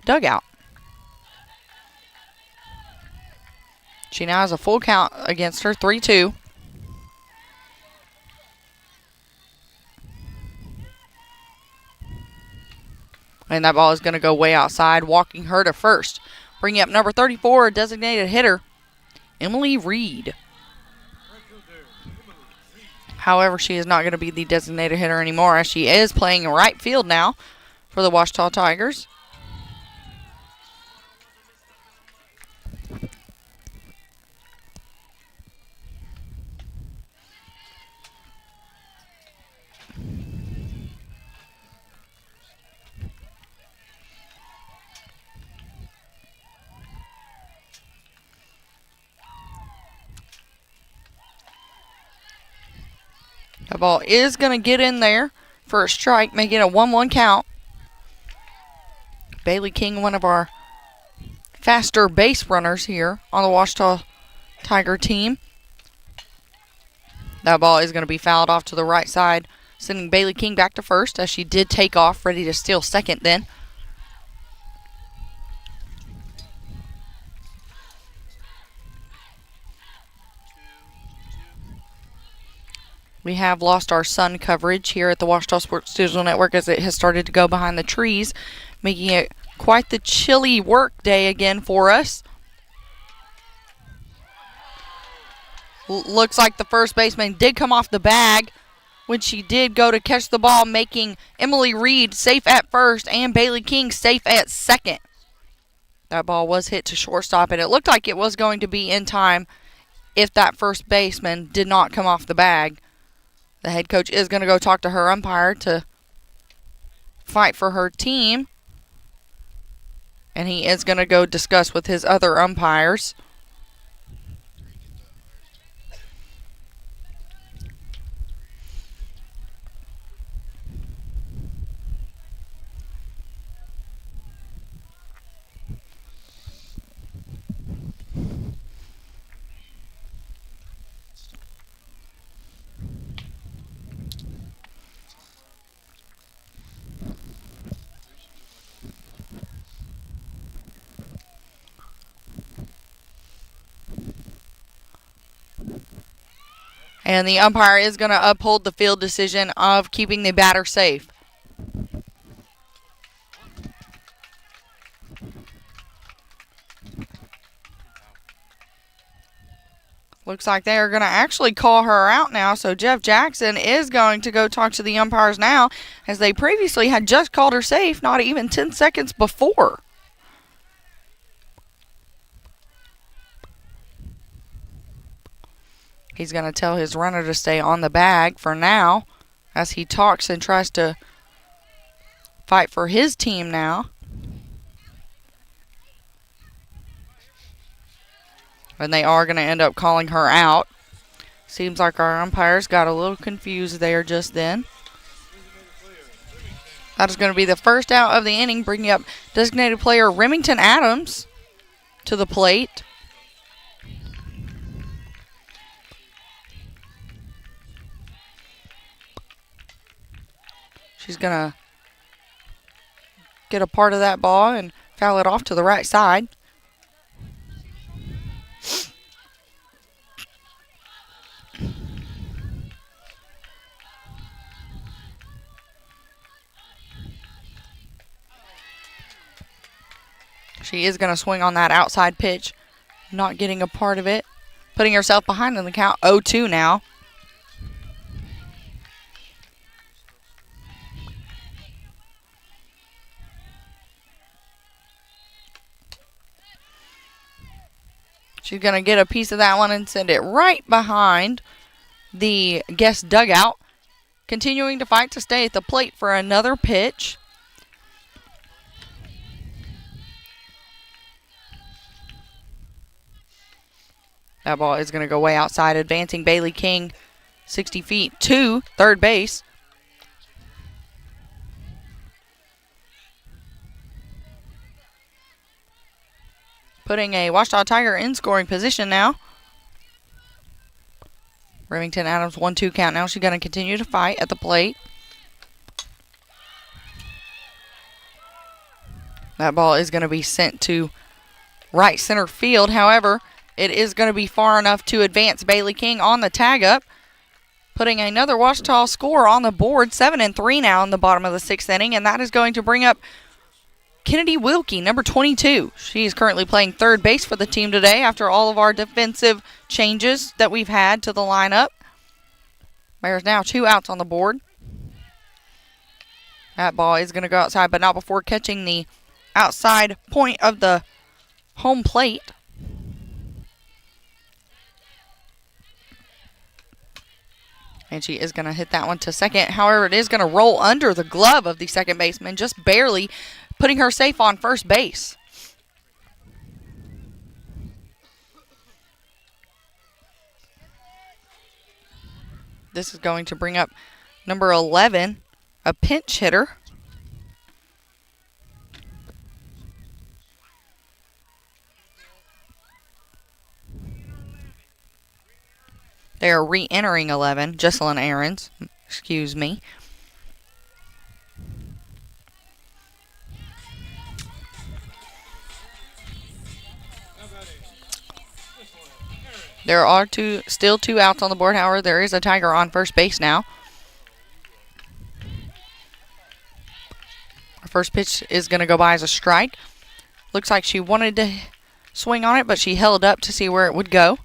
dugout. She now has a full count against her, 3-2. And that ball is going to go way outside, walking her to first. Bringing up number 34, designated hitter, Emily Reed. However, she is not going to be the designated hitter anymore as she is playing in right field now for the Washita Tigers. The ball is going to get in there for a strike, making it a 1-1 count. Bailey King, one of our faster base runners here on the Washita Tiger team. That ball is going to be fouled off to the right side, sending Bailey King back to first as she did take off, ready to steal second then. We have lost our sun coverage here at the Washita Sports Digital Network as it has started to go behind the trees, making it quite the chilly work day again for us. Looks like the first baseman did come off the bag when she did go to catch the ball, making Emily Reed safe at first and Bailey King safe at second. That ball was hit to shortstop, and it looked like it was going to be in time if that first baseman did not come off the bag. The head coach is going to go talk to her umpire to fight for her team. And he is going to go discuss with his other umpires. And the umpire is going to uphold the field decision of keeping the batter safe. Looks like they are going to actually call her out now. So Jeff Jackson is going to go talk to the umpires now, as they previously had just called her safe not even 10 seconds before. He's going to tell his runner to stay on the bag for now as he talks and tries to fight for his team now. And they are going to end up calling her out. Seems like our umpires got a little confused there just then. That is going to be the first out of the inning, bringing up designated player Remington Adams to the plate. She's going to get a part of that ball and foul it off to the right side. She is going to swing on that outside pitch, not getting a part of it, putting herself behind in the count. 0-2 now. She's going to get a piece of that one and send it right behind the guest dugout. Continuing to fight to stay at the plate for another pitch. That ball is going to go way outside, advancing Bailey King 60 feet to third base. Putting a Washita Tiger in scoring position now. Remington Adams 1-2 count now. She's going to continue to fight at the plate. That ball is going to be sent to right center field. However, it is going to be far enough to advance Bailey King on the tag up, putting another Washita score on the board. 7-3 now in the bottom of the sixth inning, and that is going to bring up Kennedy Wilkie, number 22. She is currently playing third base for the team today after all of our defensive changes that we've had to the lineup. There's now 2 outs on the board. That ball is going to go outside, but not before catching the outside point of the home plate. And she is going to hit that one to second. However, it is going to roll under the glove of the second baseman, just barely putting her safe on first base. This is going to bring up number 11, a pinch hitter. They are re-entering 11, Jesselyn Aarons. Excuse me. There are still 2 outs on the board. However, there is a Tiger on first base now. Our first pitch is going to go by as a strike. Looks like she wanted to swing on it, but she held up to see where it would go.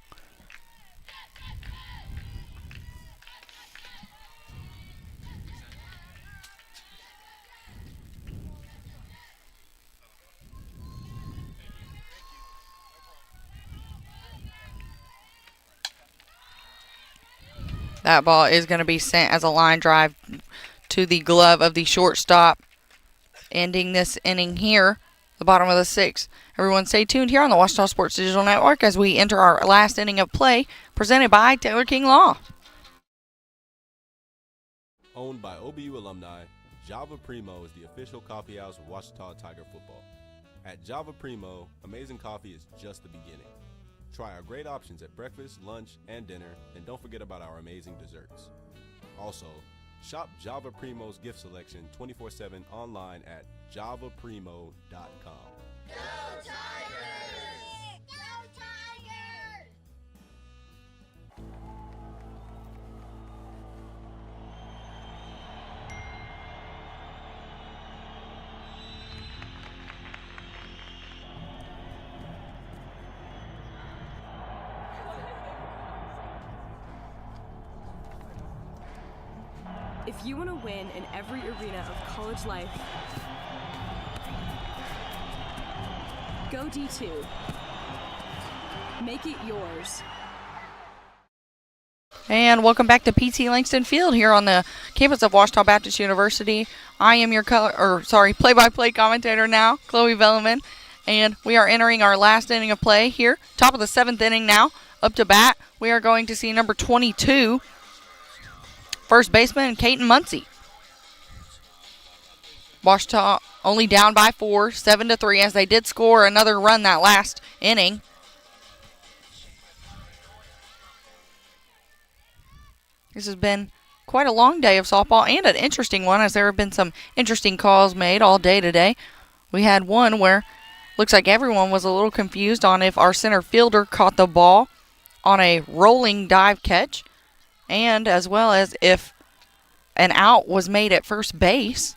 That ball is going to be sent as a line drive to the glove of the shortstop, ending this inning here, the bottom of the sixth. Everyone stay tuned here on the Washita Sports Digital Network as we enter our last inning of play, presented by Taylor King Law. Owned by OBU alumni, Java Primo is the official coffee house of Washita Tiger football. At Java Primo, amazing coffee is just the beginning. Try our great options at breakfast, lunch, and dinner, and don't forget about our amazing desserts. Also, shop Java Primo's gift selection 24/7 online at javaprimo.com. Go Tigers! Go Tigers! If you want to win in every arena of college life, go D2. Make it yours. And welcome back to PT Langston Field here on the campus of Washita Baptist University. I am your play-by-play commentator now, Chloe Velleman, and we are entering our last inning of play here, top of the 7th inning now. Up to bat, we are going to see number 22, first baseman Caton Muncie. Washita only down by 4, 7-3, as they did score another run that last inning. This has been quite a long day of softball and an interesting one, as there have been some interesting calls made all day today. We had one where looks like everyone was a little confused on if our center fielder caught the ball on a rolling dive catch, and as well as if an out was made at first base.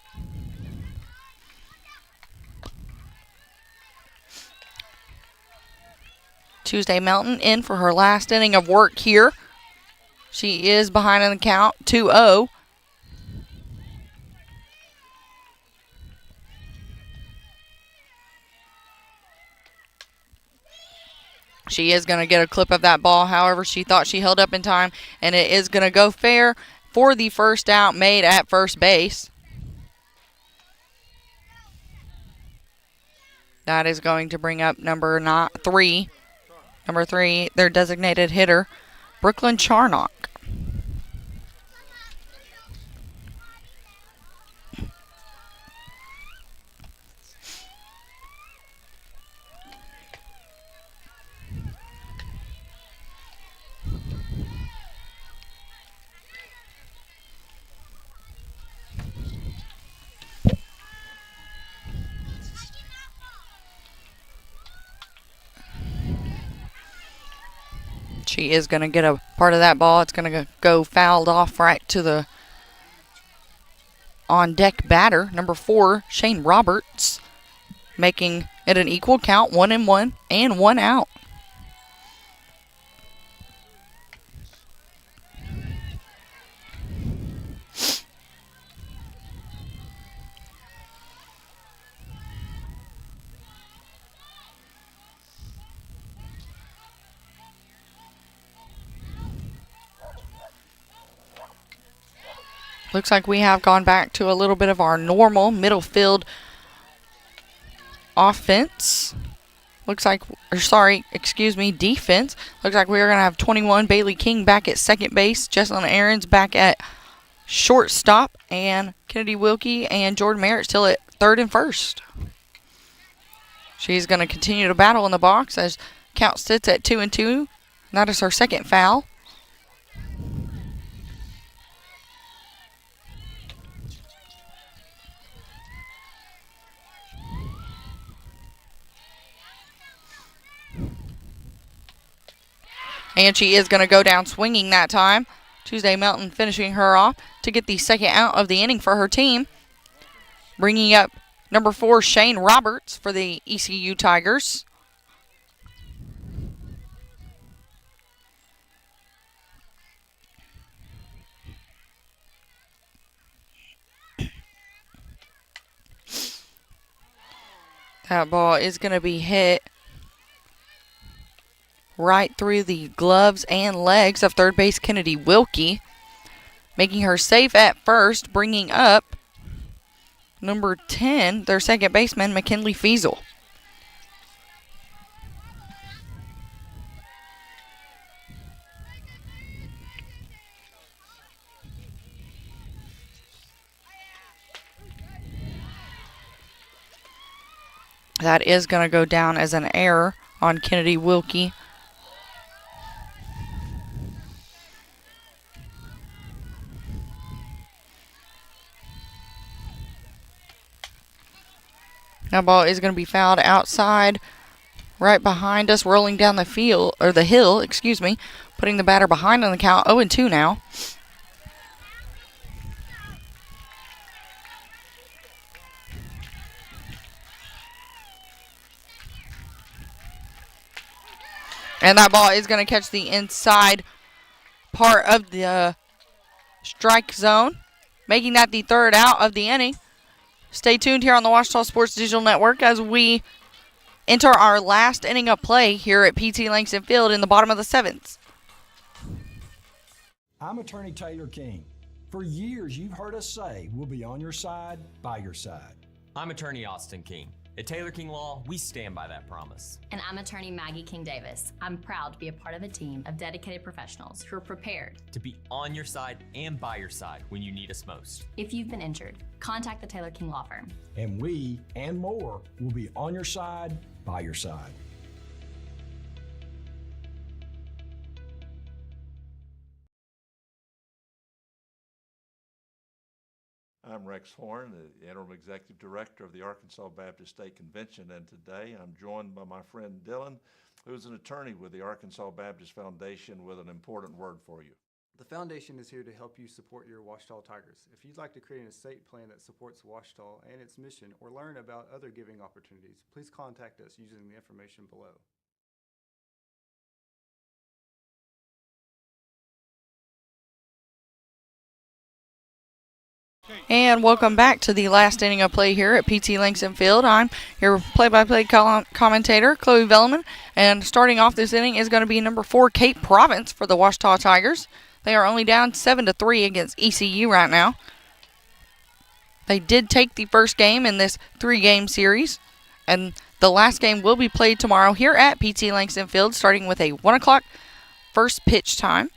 Tuesday Melton in for her last inning of work here. She is behind in the count, 2-0. She is going to get a clip of that ball. However, she thought she held up in time, and it is going to go fair for the first out made at first base. That is going to bring up number 3, their designated hitter, Brooklyn Charnock. She is going to get a part of that ball. It's going to go fouled off right to the on-deck batter, number 4, Shane Roberts, making it an equal count, 1-1 and 1 out. Looks like we have gone back to a little bit of our normal middle field offense. Defense. Looks like we are going to have 21, Bailey King back at second base, Jesselyn Aarons back at shortstop, and Kennedy Wilkie and Jordan Merritt still at third and first. She's going to continue to battle in the box as count sits at 2-2. That is her second foul. And she is going to go down swinging that time. Tuesday Melton finishing her off to get the second out of the inning for her team. Bringing up number 4, Shane Roberts for the ECU Tigers. That ball is going to be hit right through the gloves and legs of third base Kennedy Wilkie, making her safe at first, bringing up number 10, their second baseman, McKinley Fiesel. That is going to go down as an error on Kennedy Wilkie. That ball is going to be fouled outside, right behind us, rolling down the field, or the hill, putting the batter behind on the count, 0-2 now. And that ball is going to catch the inside part of the strike zone, making that the third out of the inning. Stay tuned here on the Washita Sports Digital Network as we enter our last inning of play here at PT Langston Field in the bottom of the 7th. I'm Attorney Taylor King. For years, you've heard us say we'll be on your side, by your side. I'm Attorney Austin King. At Taylor King Law, we stand by that promise. And I'm attorney Maggie King Davis. I'm proud to be a part of a team of dedicated professionals who are prepared To be on your side and by your side when you need us most. If you've been injured, contact the Taylor King Law Firm. And we and more will be on your side, by your side. I'm Rex Horn, the Interim Executive Director of the Arkansas Baptist State Convention, and today I'm joined by my friend Dylan, who's an attorney with the Arkansas Baptist Foundation with an important word for you. The foundation is here to help you support your Ouachita Tigers. If you'd like to create an estate plan that supports Ouachita and its mission or learn about other giving opportunities, please contact us using the information below. And welcome back to the last inning of play here at PT Langston Field. I'm your play-by-play commentator, Chloe Velleman, and starting off this inning is going to be number 4, Cape Province for the Ouachita Tigers. They are only down 7-3 against ECU right now. They did take the first game in this 3-game series, and the last game will be played tomorrow here at PT Langston Field, starting with a 1 o'clock first pitch time.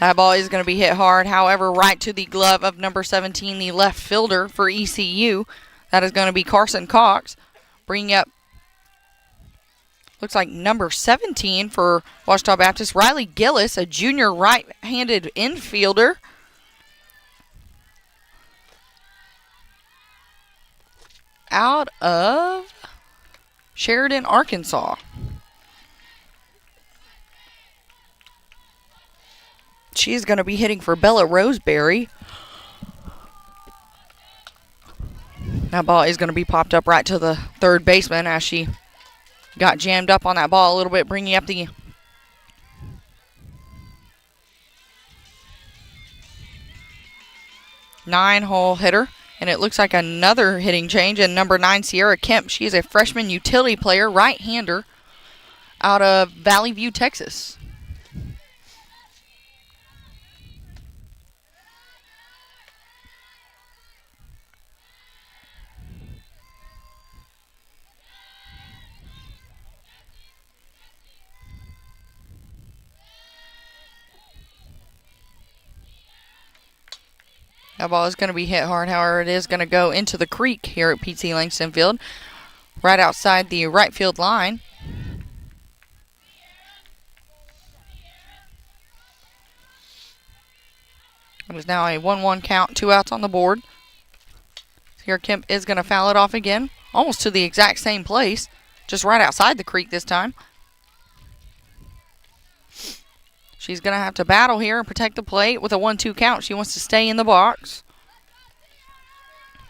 That ball is going to be hit hard, however, right to the glove of number 17, the left fielder for ECU. That is going to be Carson Cox, bringing up, looks like number 17 for Ouachita Baptist, Riley Gillis, a junior right-handed infielder. Out of Sheridan, Arkansas. She's going to be hitting for Bella Roseberry. That ball is going to be popped up right to the third baseman as she got jammed up on that ball a little bit, bringing up the nine-hole hitter. And it looks like another hitting change in number 9, Sierra Kemp. She is a freshman utility player, right-hander, out of Valley View, Texas. That ball is going to be hit hard, however, it is going to go into the creek here at PT Langston Field, right outside the right field line. It is now a 1-1 count, 2 outs on the board. Here Kemp is going to foul it off again, almost to the exact same place, just right outside the creek this time. She's going to have to battle here and protect the plate with a 1-2 count. She wants to stay in the box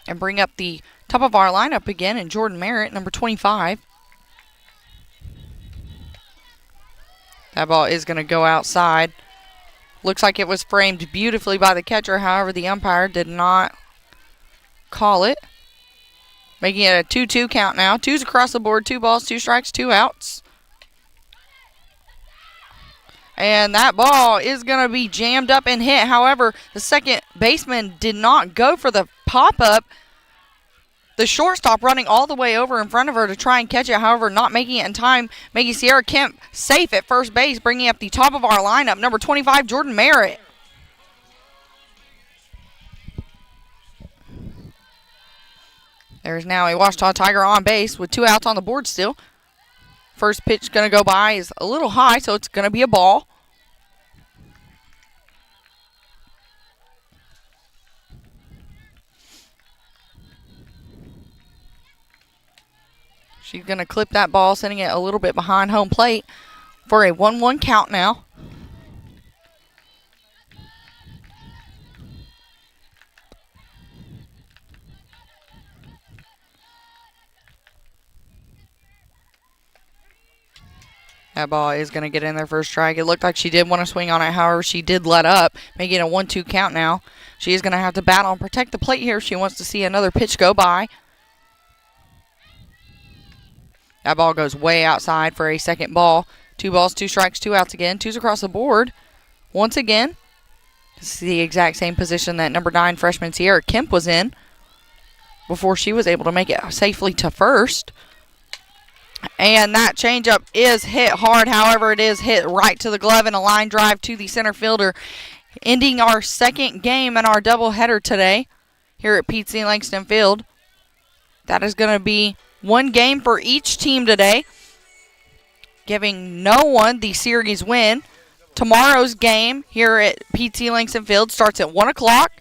and bring up the top of our lineup again in Jordan Merritt, number 25. That ball is going to go outside. Looks like it was framed beautifully by the catcher. However, the umpire did not call it. Making it a 2-2 count now. 2's across the board, 2 balls, 2 strikes, 2 outs. And that ball is going to be jammed up and hit. However, the second baseman did not go for the pop-up. The shortstop running all the way over in front of her to try and catch it. However, not making it in time. Making Sierra Kemp safe at first base, bringing up the top of our lineup, number 25, Jordan Merritt. There's now a Ouachita Tiger on base with 2 outs on the board still. First pitch going to go by is a little high, so it's going to be a ball. She's going to clip that ball, sending it a little bit behind home plate for a 1-1 count now. That ball is going to get in there for a strike. It looked like she did want to swing on it. However, she did let up, making it a 1-2 count now. She is going to have to battle and protect the plate here if she wants to see another pitch go by. That ball goes way outside for a second ball. 2 balls, 2 strikes, 2 outs again. 2's across the board. Once again, this is the exact same position that number 9 freshman Sierra Kemp was in. before she was able to make it safely to first. And that changeup is hit hard. However, it is hit right to the glove and a line drive to the center fielder, ending our second game in our doubleheader today here at Pete C. Langston Field. That is going to be one game for each team today, giving no one the series win. Tomorrow's game here at Pete C. Langston Field starts at 1 o'clock,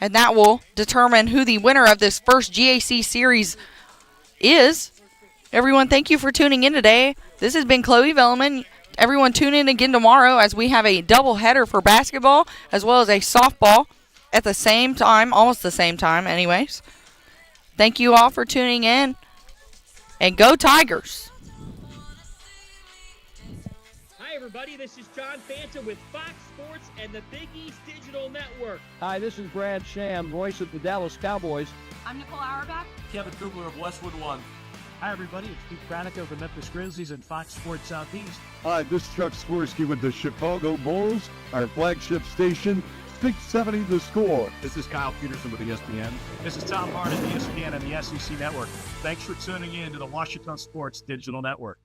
and that will determine who the winner of this first GAC series is. Everyone, thank you for tuning in today. This has been Chloe Velleman. Everyone, tune in again tomorrow as we have a doubleheader for basketball as well as a softball at the same time, almost the same time anyways. Thank you all for tuning in, and go Tigers! Hi everybody, this is John Fanta with Fox Sports and the Big East Digital Network. Hi, this is Brad Sham, voice of the Dallas Cowboys. I'm Nicole Auerbach. Kevin Kugler of Westwood One. Hi everybody, it's Pete Pranica of the Memphis Grizzlies and Fox Sports Southeast. Hi, this is Chuck Swirsky with the Chicago Bulls, our flagship station, 670 The Score. This is Kyle Peterson with ESPN. This is Tom Hart at ESPN and the SEC Network. Thanks for tuning in to the Washington Sports Digital Network.